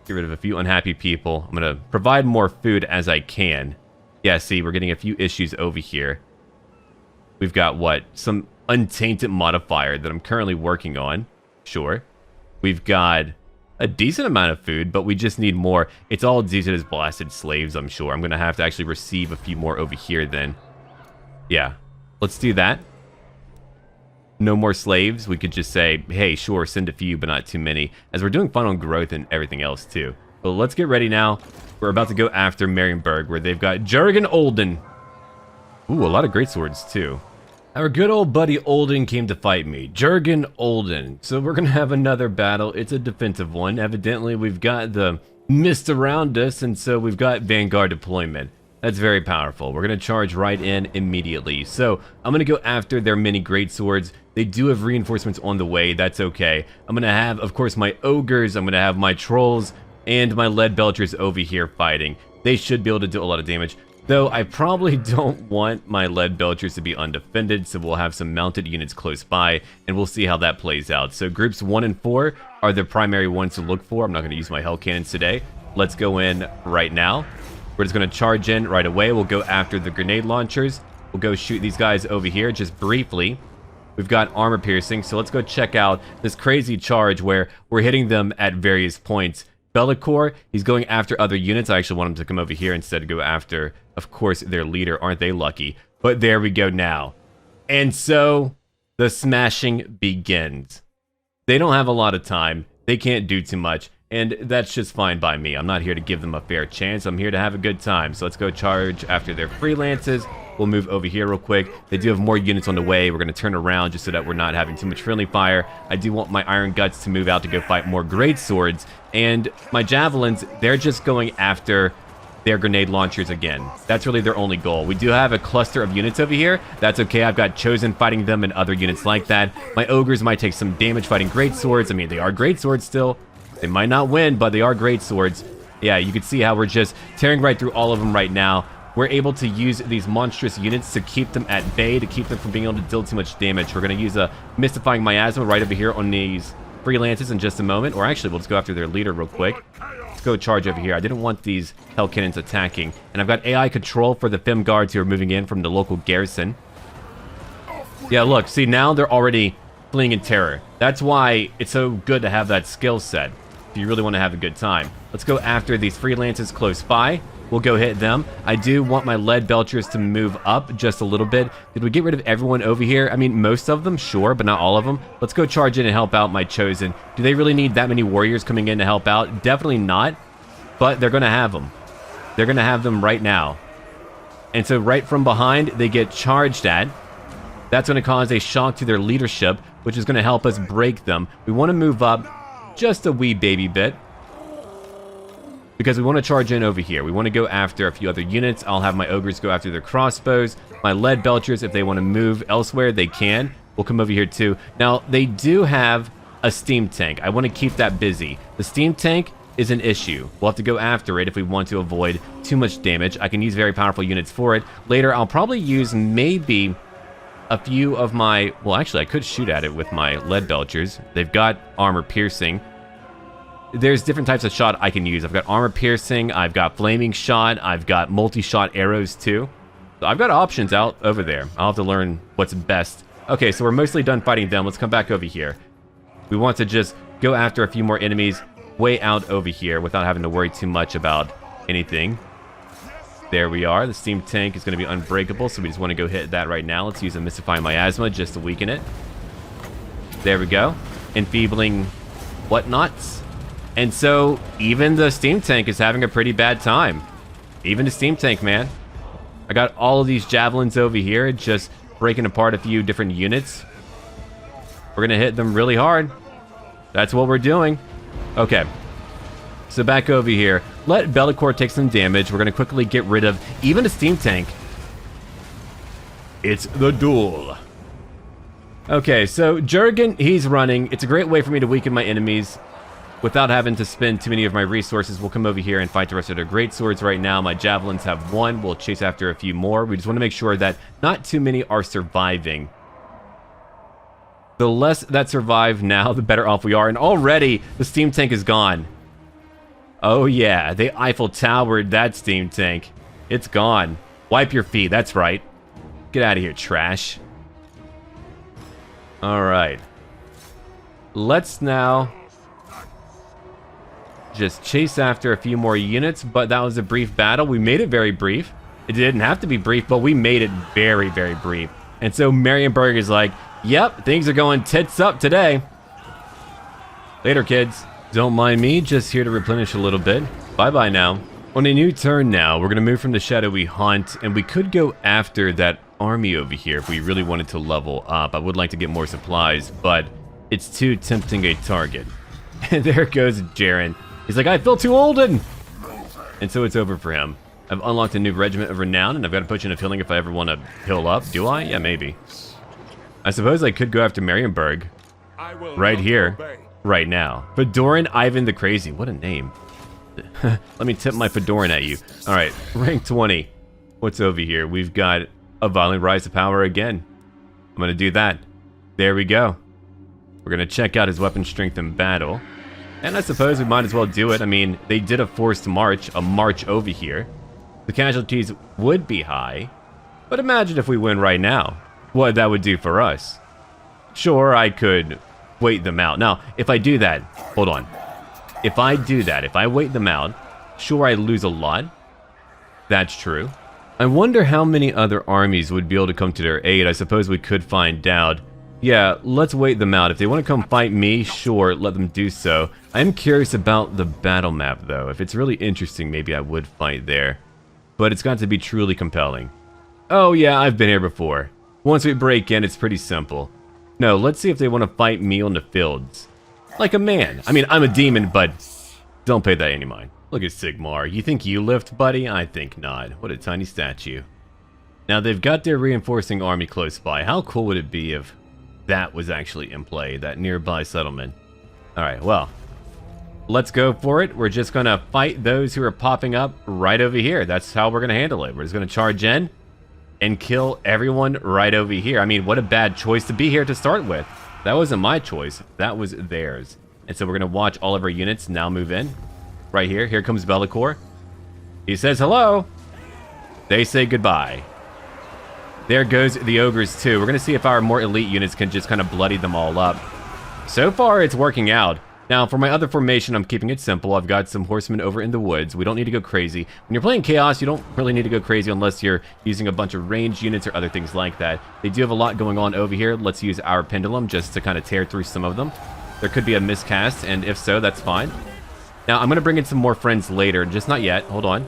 Get rid of a few unhappy people. I'm going to provide more food as I can. Yeah, see, we're getting a few issues over here. We've got, what? Some untainted modifier that I'm currently working on. Sure. We've got a decent amount of food, but we just need more. It's all due to those blasted slaves, I'm sure. I'm going to have to actually receive a few more over here then. Yeah. Let's do that. No more slaves. We could just say, hey, sure, send a few, but not too many. As we're doing fun on growth and everything else, too. But let's get ready now. We're about to go after Marienburg, where they've got Jurgen Olden. Ooh, a lot of great swords, too. Our good old buddy Olden came to fight me. Jurgen Olden. So we're going to have another battle. It's a defensive one. Evidently, we've got the mist around us, and so we've got Vanguard deployment. That's very powerful. We're going to charge right in immediately. So I'm going to go after their many great swords. They do have reinforcements on the way. That's okay. I'm going to have, of course, my ogres. I'm going to have my trolls and my lead belchers over here fighting. They should be able to do a lot of damage. Though I probably don't want my lead belchers to be undefended, so we'll have some mounted units close by, and we'll see how that plays out. So groups 1 and 4 are the primary ones to look for. I'm not going to use my hell cannons today. Let's go in right now. We're just going to charge in right away. We'll go after the grenade launchers. We'll go shoot these guys over here just briefly. We've got armor piercing, so let's go check out this crazy charge where we're hitting them at various points. Bellicor, he's going after other units. I actually want him to come over here instead of go after, of course, their leader. Aren't they lucky? But there we go now. And so the smashing begins. They don't have a lot of time. They can't do too much. And that's just fine by me. I'm not here to give them a fair chance. I'm here to have a good time. So let's go charge after their freelances. We'll move over here real quick. They do have more units on the way. We're going to turn around just so that we're not having too much friendly fire. I do want my Iron Guts to move out to go fight more great swords. And my Javelins, they're just going after their grenade launchers again. That's really their only goal. We do have a cluster of units over here. That's okay. I've got Chosen fighting them and other units like that. My ogres might take some damage fighting great swords. I mean, they are great swords still. They might not win, but they are great swords. Yeah, you can see how we're just tearing right through all of them right now. We're able to use these monstrous units to keep them at bay, to keep them from being able to deal too much damage. We're going to use a Mystifying Miasma right over here on these freelances in just a moment. Or actually, we'll just go after their leader real quick. Let's go charge over here. I didn't want these Hell Cannons attacking. And I've got AI control for the Fem Guards who are moving in from the local garrison. Yeah, look, see, now they're already fleeing in terror. That's why it's so good to have that skill set if you really want to have a good time. Let's go after these freelancers close by. We'll go hit them. I do want my lead belchers to move up just a little bit. Did we get rid of everyone over here? I mean, most of them, sure, but not all of them. Let's go charge in and help out my Chosen. Do they really need that many warriors coming in to help out? Definitely not, but they're going to have them. They're going to have them right now. And so right from behind, they get charged at. That's going to cause a shock to their leadership, which is going to help us break them. We want to move up just a wee baby bit, because we want to charge in over here. We want to go after a few other units. I'll have my ogres go after their crossbows. My lead belchers, if they want to move elsewhere, they can. We'll come over here too. Now, they do have a steam tank. I want to keep that busy. The steam tank is an issue. We'll have to go after it if we want to avoid too much damage. I can use very powerful units for it. Later, I'll probably use maybe a few of my... Well, actually, I could shoot at it with my lead belchers. They've got armor piercing. There's different types of shot I can use. I've got armor piercing, I've got flaming shot, I've got multi-shot arrows too. So I've got options out over there. I'll have to learn what's best. Okay, so we're mostly done fighting them. Let's come back over here. We want to just go after a few more enemies way out over here without having to worry too much about anything. There we are. The steam tank is going to be unbreakable, so we just want to go hit that right now. Let's use a Mystifying Miasma just to weaken it. There we go. Enfeebling whatnots. And so, even the steam tank is having a pretty bad time. Even the steam tank, man. I got all of these javelins over here, just breaking apart a few different units. We're gonna hit them really hard. That's what we're doing. Okay. So back over here. Let Bellicor take some damage. We're gonna quickly get rid of even the steam tank. It's the duel. Okay, so Jurgen, he's running. It's a great way for me to weaken my enemies without having to spend too many of my resources. We'll come over here and fight the rest of their great swords right now. My javelins have one. We'll chase after a few more. We just want to make sure that not too many are surviving. The less that survive now, the better off we are. And already, the steam tank is gone. Oh yeah, they Eiffel Towered that steam tank. It's gone. Wipe your feet, that's right. Get out of here, trash. Alright. Let's now just chase after a few more units, but that was a brief battle. We made it very brief. It didn't have to be brief, but we made it very, very brief. And so Marienburg is like, yep, things are going tits up today. Later, kids. Don't mind me, just here to replenish a little bit. Bye-bye now. On a new turn now, we're going to move from the shadowy haunt, and we could go after that army over here if we really wanted to level up. I would like to get more supplies, but it's too tempting a target. And there goes Jaren. He's like, I feel too old, and so it's over for him. I've unlocked a new regiment of renown, and I've got a potion of healing if I ever want to heal up. Do I? Yeah, maybe. I suppose I could go after Marienburg. Right here. Right now. Fedoran Ivan the Crazy. What a name. Let me tip my Fedoran at you. Alright, rank 20. What's over here? We've got a violent rise to power again. I'm going to do that. There we go. We're going to check out his weapon strength in battle. And I suppose we might as well do it. I mean, they did a forced march, a march over here. The casualties would be high. But imagine if we win right now. What that would do for us. Sure, I could wait them out. Now, if I do that, hold on. If I do that, if I wait them out, sure, I lose a lot. That's true. I wonder how many other armies would be able to come to their aid. I suppose we could find out. Yeah, let's wait them out. If they want to come fight me, sure, let them do so. I am curious about the battle map, though. If it's really interesting, maybe I would fight there. But it's got to be truly compelling. Oh yeah, I've been here before. Once we break in, it's pretty simple. No, let's see if they want to fight me on the fields. Like a man. I mean, I'm a demon, but don't pay that any mind. Look at Sigmar. You think you lift, buddy? I think not. What a tiny statue. Now, they've got their reinforcing army close by. How cool would it be if that was actually in play, that nearby settlement? Alright, well, let's go for it. We're just going to fight those who are popping up right over here. That's how we're going to handle it. We're just going to charge in and kill everyone right over here. I mean, what a bad choice to be here to start with. That wasn't my choice. That was theirs. And so we're going to watch all of our units now move in. Right here. Here comes Bellicor. He says hello. They say goodbye. There goes the ogres too. We're going to see if our more elite units can just kind of bloody them all up. So far, it's working out. Now, for my other formation, I'm keeping it simple. I've got some horsemen over in the woods. We don't need to go crazy. When you're playing Chaos, you don't really need to go crazy unless you're using a bunch of ranged units or other things like that. They do have a lot going on over here. Let's use our pendulum just to kind of tear through some of them. There could be a miscast, and if so, that's fine. Now, I'm going to bring in some more friends later, just not yet. Hold on.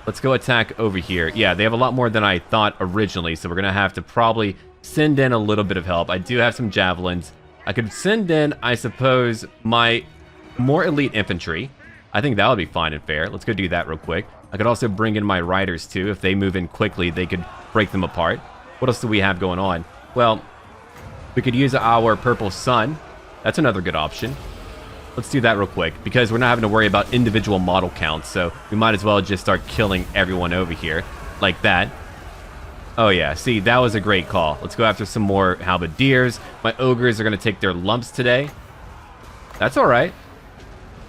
Let's go attack over here. Yeah, they have a lot more than I thought originally, so we're going to have to probably send in a little bit of help. I do have some javelins. I could send in, I suppose, my more elite infantry. I think that would be fine and fair. Let's go do that real quick. I could also bring in my riders, too. If they move in quickly, they could break them apart. What else do we have going on? Well, we could use our Purple Sun. That's another good option. Let's do that real quick, because we're not having to worry about individual model counts, so we might as well just start killing everyone over here, like that. Oh yeah, see, that was a great call. Let's go after some more halberdiers. My ogres are going to take their lumps today. That's alright.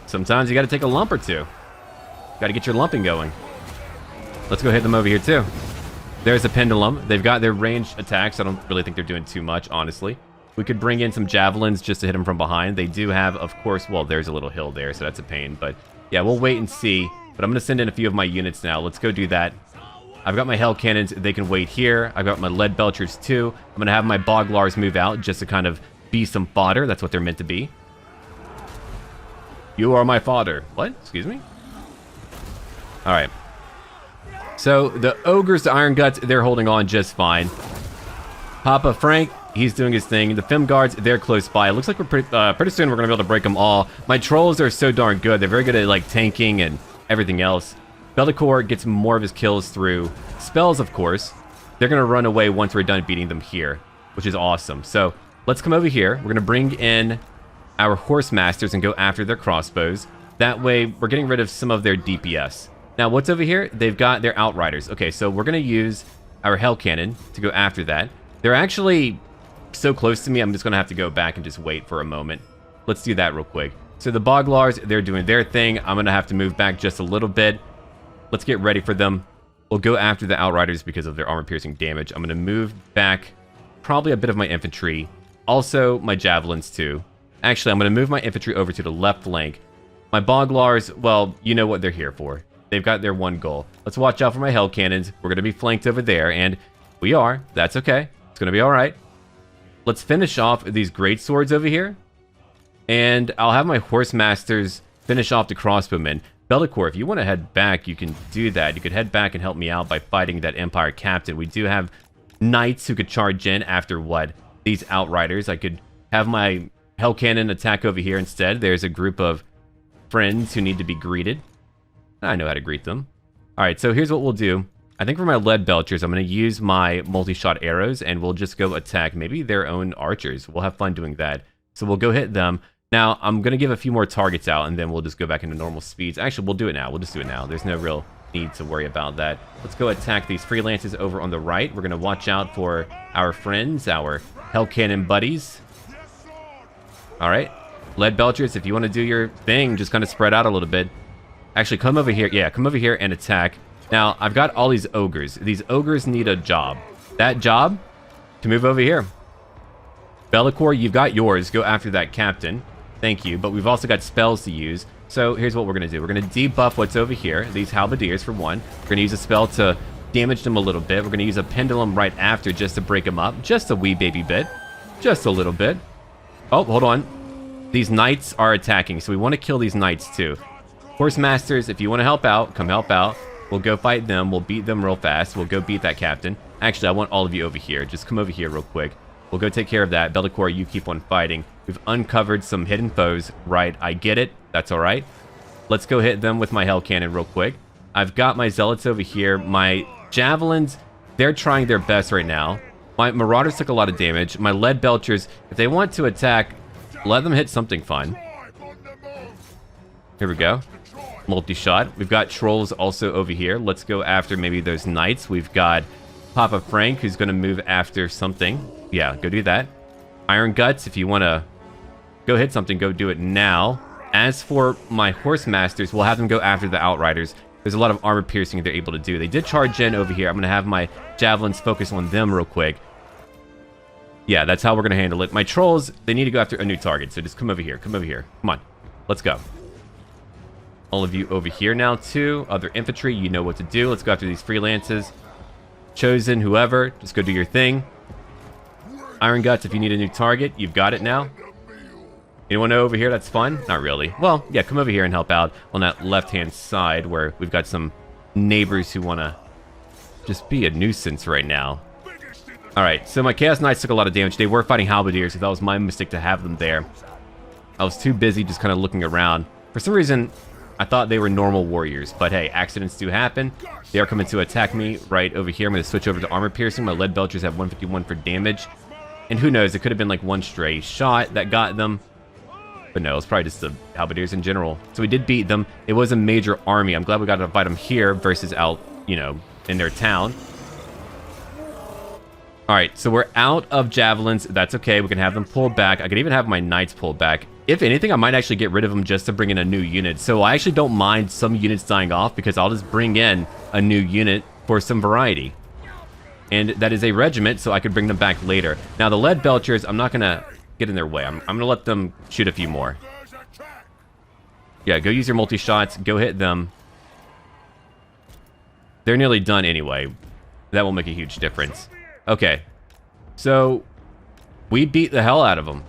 Sometimes you got to take a lump or two. Got to get your lumping going. Let's go hit them over here too. There's a pendulum. They've got their ranged attacks. I don't really think they're doing too much, honestly. We could bring in some javelins just to hit them from behind. They do have, of course, well, there's a little hill there, so that's a pain. But yeah, we'll wait and see. But I'm going to send in a few of my units now. Let's go do that. I've got my hell cannons. They can wait here. I've got my lead belchers too. I'm going to have my boglars move out just to kind of be some fodder. That's what they're meant to be. You are my fodder. What? Excuse me? All right. So the ogres, the iron guts, they're holding on just fine. Papa Frank, he's doing his thing. The Fem guards, they're close by. It looks like we're pretty soon we're going to be able to break them all. My trolls are so darn good. They're very good at like tanking and everything else. Bellicor gets more of his kills through spells, of course. They're going to run away once we're done beating them here, which is awesome. So let's come over here. We're going to bring in our horse masters and go after their crossbows. That way, we're getting rid of some of their DPS. Now, what's over here? They've got their outriders. Okay, so we're going to use our hell cannon to go after that. They're actually so close to me, I'm just going to have to go back and just wait for a moment. Let's do that real quick. So the boglars, they're doing their thing. I'm going to have to move back just a little bit. Let's get ready for them. We'll go after the outriders because of their armor-piercing damage. I'm going to move back probably a bit of my infantry. Also, my javelins, too. Actually, I'm going to move my infantry over to the left flank. My boglars, well, you know what they're here for. They've got their one goal. Let's watch out for my hell cannons. We're going to be flanked over there, and we are. That's okay. It's going to be all right. Let's finish off these great swords over here. And I'll have my horse masters finish off the crossbowmen. Bellicor, if you want to head back, you can do that. You could head back and help me out by fighting that Empire captain. We do have knights who could charge in after what? These outriders. I could have my hell cannon attack over here instead. There's a group of friends who need to be greeted. I know how to greet them. Alright, so here's what we'll do. I think for my lead belchers, I'm going to use my multi-shot arrows, and we'll just go attack maybe their own archers. We'll have fun doing that. So we'll go hit them. Now, I'm going to give a few more targets out, and then we'll just go back into normal speeds. Actually, we'll do it now. We'll just do it now. There's no real need to worry about that. Let's go attack these freelances over on the right. We're going to watch out for our friends, our hell cannon buddies. Alright. Lead belchers, if you want to do your thing, just kind of spread out a little bit. Actually, come over here. Yeah, come over here and attack. Now, I've got all these ogres. These ogres need a job. That job, to move over here. Bellicor, you've got yours. Go after that captain. Thank you. But we've also got spells to use. So here's what we're going to do. We're going to debuff what's over here. These halberdiers, for one. We're going to use a spell to damage them a little bit. We're going to use a pendulum right after just to break them up. Just a wee baby bit. Just a little bit. Oh, hold on. These knights are attacking, so we want to kill these knights too. Horse masters, if you want to help out, come help out. We'll go fight them. We'll beat them real fast. We'll go beat that captain. Actually, I want all of you over here. Just come over here real quick. We'll go take care of that. Bellicor, you keep on fighting. We've uncovered some hidden foes. Right, I get it. That's all right. Let's go hit them with my Hell Cannon real quick. I've got my Zealots over here. My Javelins, they're trying their best right now. My Marauders took a lot of damage. My Lead Belchers, if they want to attack, let them hit something fun. Here we go. Multi-shot. We've got Trolls also over here. Let's go after maybe those Knights. We've got Papa Frank, who's going to move after something. Yeah, go do that. Iron Guts, if you want to go hit something, go do it now. As for my Horse Masters, we'll have them go after the Outriders. There's a lot of armor piercing they're able to do. They did charge in over here. I'm going to have my Javelins focus on them real quick. Yeah, that's how we're going to handle it. My Trolls, they need to go after a new target. So just come over here. Come over here. Come on. Let's go. All of you over here now, too. Other infantry, you know what to do. Let's go after these freelances. Chosen, whoever, just go do your thing. Iron Guts, if you need a new target, you've got it now. Anyone over here that's fun? Not really. Well, yeah, come over here and help out on that left-hand side where we've got some neighbors who want to just be a nuisance right now. Alright, so my Chaos Knights took a lot of damage. They were fighting Halberdiers, so that was my mistake to have them there. I was too busy just kind of looking around. For some reason, I thought they were normal warriors, but hey, accidents do happen. They are coming to attack me right over here. I'm going to switch over to armor piercing. My Lead Belchers have 151 for damage. And who knows, it could have been like one stray shot that got them. But no, it's probably just the Halberdiers in general. So we did beat them. It was a major army. I'm glad we got to fight them here versus out, you know, in their town. Alright, so we're out of Javelins. That's okay. We can have them pull back. I could even have my Knights pull back. If anything, I might actually get rid of them just to bring in a new unit. So I actually don't mind some units dying off because I'll just bring in a new unit for some variety. And that is a regiment, so I could bring them back later. Now, the Lead Belchers, I'm not going to get in their way. I'm going to let them shoot a few more. Yeah, go use your multi-shots. Go hit them. They're nearly done anyway. That will make a huge difference. Okay. So, we beat the hell out of them.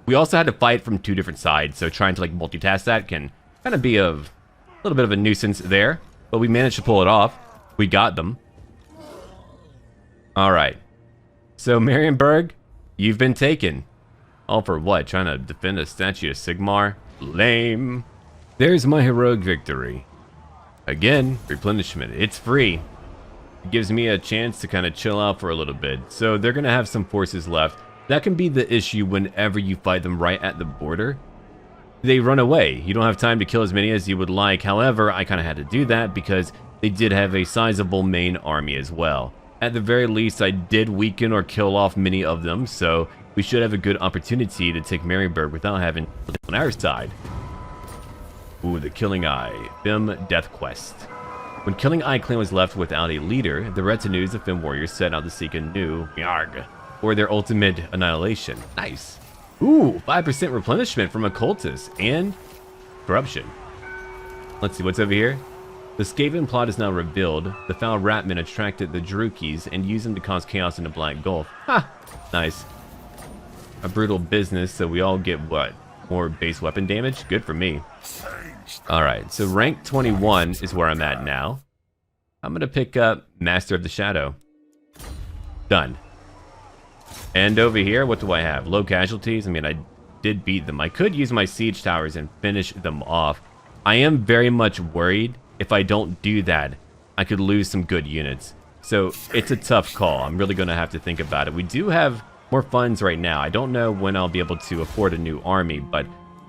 We also had to fight from two different sides, so trying to like multitask that can kind of be a little bit of a nuisance there. But we managed to pull it off. We got them. Alright. So Marienburg, you've been taken. All for what? Trying to defend a statue of Sigmar? Lame. There's my heroic victory. Again, replenishment. It's free. It gives me a chance to kind of chill out for a little bit. So they're going to have some forces left. That can be the issue whenever you fight them right at the border. They run away. You don't have time to kill as many as you would like. However, I kind of had to do that because they did have a sizable main army as well. At the very least, I did weaken or kill off many of them, so we should have a good opportunity to take Marienburg without having on our side. Ooh, the Killing Eye. Fim Death Quest. When Killing Eye clan was left without a leader, the retinues of Fim warriors set out to seek a new Yarg, or their ultimate annihilation. Nice. Ooh, 5% replenishment from occultists and corruption. Let's see what's over here. The Skaven plot is now revealed. The foul Ratmen attracted the Drukis and used them to cause chaos in the Black Gulf. Ha! Nice. A brutal business, so we all get what? More base weapon damage? Good for me. Alright, so rank 21 is where I'm at now. I'm gonna pick up Master of the Shadow. Done. And over here, what do I have? Low casualties? I mean, I did beat them. I could use my siege towers and finish them off. I am very much worried if I don't do that, I could lose some good units. So it's a tough call. I'm really going to have to think about it. We do have more funds right now. I don't know when I'll be able to afford a new army, but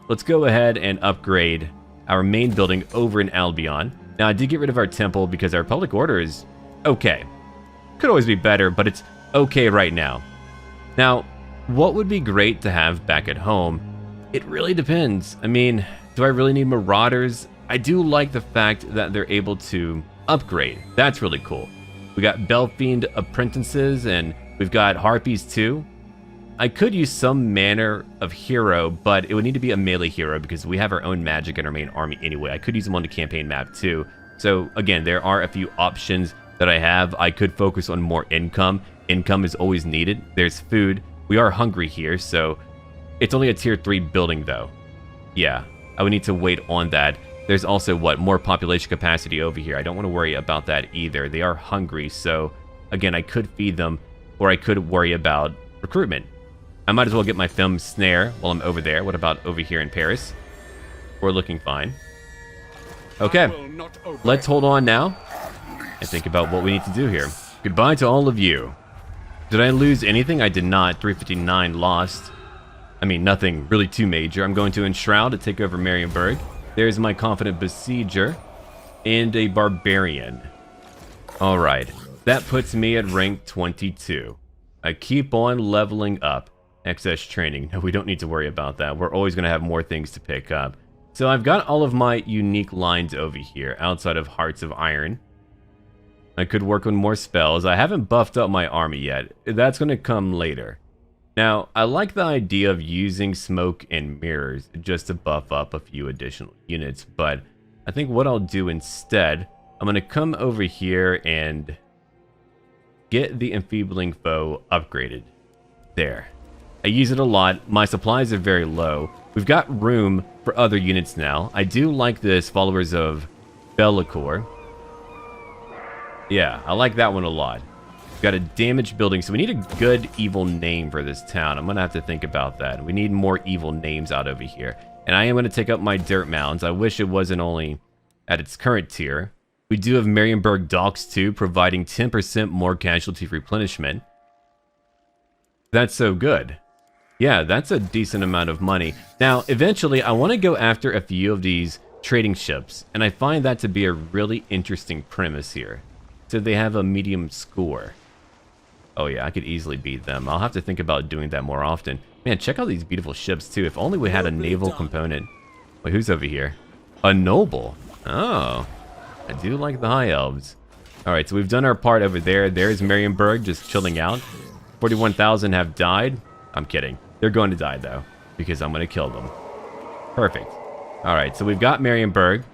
let's go ahead and upgrade our main building over in Albion. Now, I did get rid of our temple because our public order is okay. Could always be better, but it's okay right now. Now, what would be great to have back at home? It really depends. I mean, do I really need Marauders? I do like the fact that they're able to upgrade. That's really cool. We got Belfiend apprentices and we've got Harpies too. I could use some manner of hero, but it would need to be a melee hero because we have our own magic in our main army anyway. I could use them on the campaign map too. So again, there are a few options that I have. I could focus on more income. Income is always needed. There's food. We are hungry here, so it's only a tier 3 building though. Yeah, I would need to wait on that. There's also, what, more population capacity over here. I don't want to worry about that either. They are hungry, so, again, I could feed them, or I could worry about recruitment. I might as well get my film snare while I'm over there. What about over here in Paris? We're looking fine. Okay, let's hold on now and think about what we need to do here. Goodbye to all of you. Did I lose anything? I did not. 359 lost. I mean, nothing really too major. I'm going to Enshroud to take over Marienburg. There's my confident besieger and a barbarian. Alright, that puts me at rank 22. I keep on leveling up. Excess training. No, we don't need to worry about that. We're always going to have more things to pick up. So I've got all of my unique lines over here, outside of Hearts of Iron. I could work on more spells. I haven't buffed up my army yet. That's going to come later. Now, I like the idea of using smoke and mirrors just to buff up a few additional units, but I think what I'll do instead, I'm going to come over here and get the enfeebling foe upgraded. There. I use it a lot. My supplies are very low. We've got room for other units now. I do like this Followers of Bellicor. Yeah, I like that one a lot. We've got a damaged building, so we need a good evil name for this town. I'm going to have to think about that. We need more evil names out over here. And I am going to take up my dirt mounds. I wish it wasn't only at its current tier. We do have Marienburg docks too, providing 10% more casualty replenishment. That's so good. Yeah, that's a decent amount of money. Now, eventually, I want to go after a few of these trading ships, and I find that to be a really interesting premise here. So they have a medium score. Oh yeah, I could easily beat them. I'll have to think about doing that more often. Man, check out these beautiful ships too. If only we had a naval component. Wait, who's over here? A noble. Oh, I do like the high elves. Alright, so we've done our part over there. There's Marienburg just chilling out. 41,000 have died. I'm kidding. They're going to die, though, because I'm going to kill them. Perfect. Alright, so we've got Marienburg.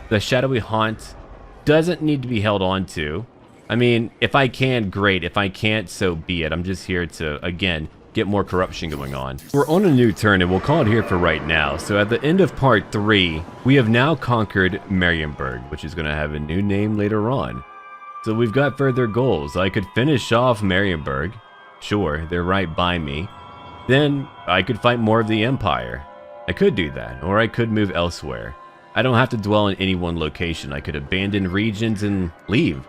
The Shadowy Haunt doesn't need to be held on to. I mean, if I can, great. If I can't, so be it. I'm just here to, again, get more corruption going on. We're on a new turn, and we'll call it here for right now. So at the end of part 3, we have now conquered Marienburg, which is going to have a new name later on. So we've got further goals. I could finish off Marienburg. Sure, they're right by me. Then I could fight more of the Empire. I could do that, or I could move elsewhere. I don't have to dwell in any one location. I could abandon regions and leave.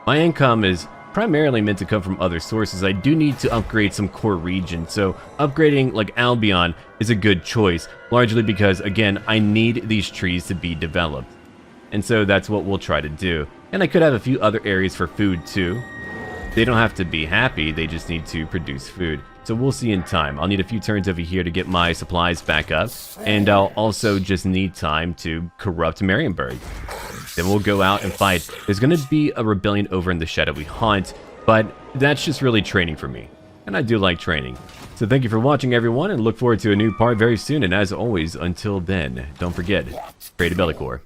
My income is primarily meant to come from other sources. I do need to upgrade some core regions, so upgrading like Albion is a good choice, largely because, again, I need these trees to be developed. And so that's what we'll try to do. And I could have a few other areas for food too. They don't have to be happy, they just need to produce food. So we'll see in time. I'll need a few turns over here to get my supplies back up, and I'll also just need time to corrupt Marienburg. Then we'll go out and fight. There's going to be a rebellion over in the Shadowy Haunt, but that's just really training for me. And I do like training. So thank you for watching, everyone, and look forward to a new part very soon. And as always, until then, don't forget, pray to Bellicor.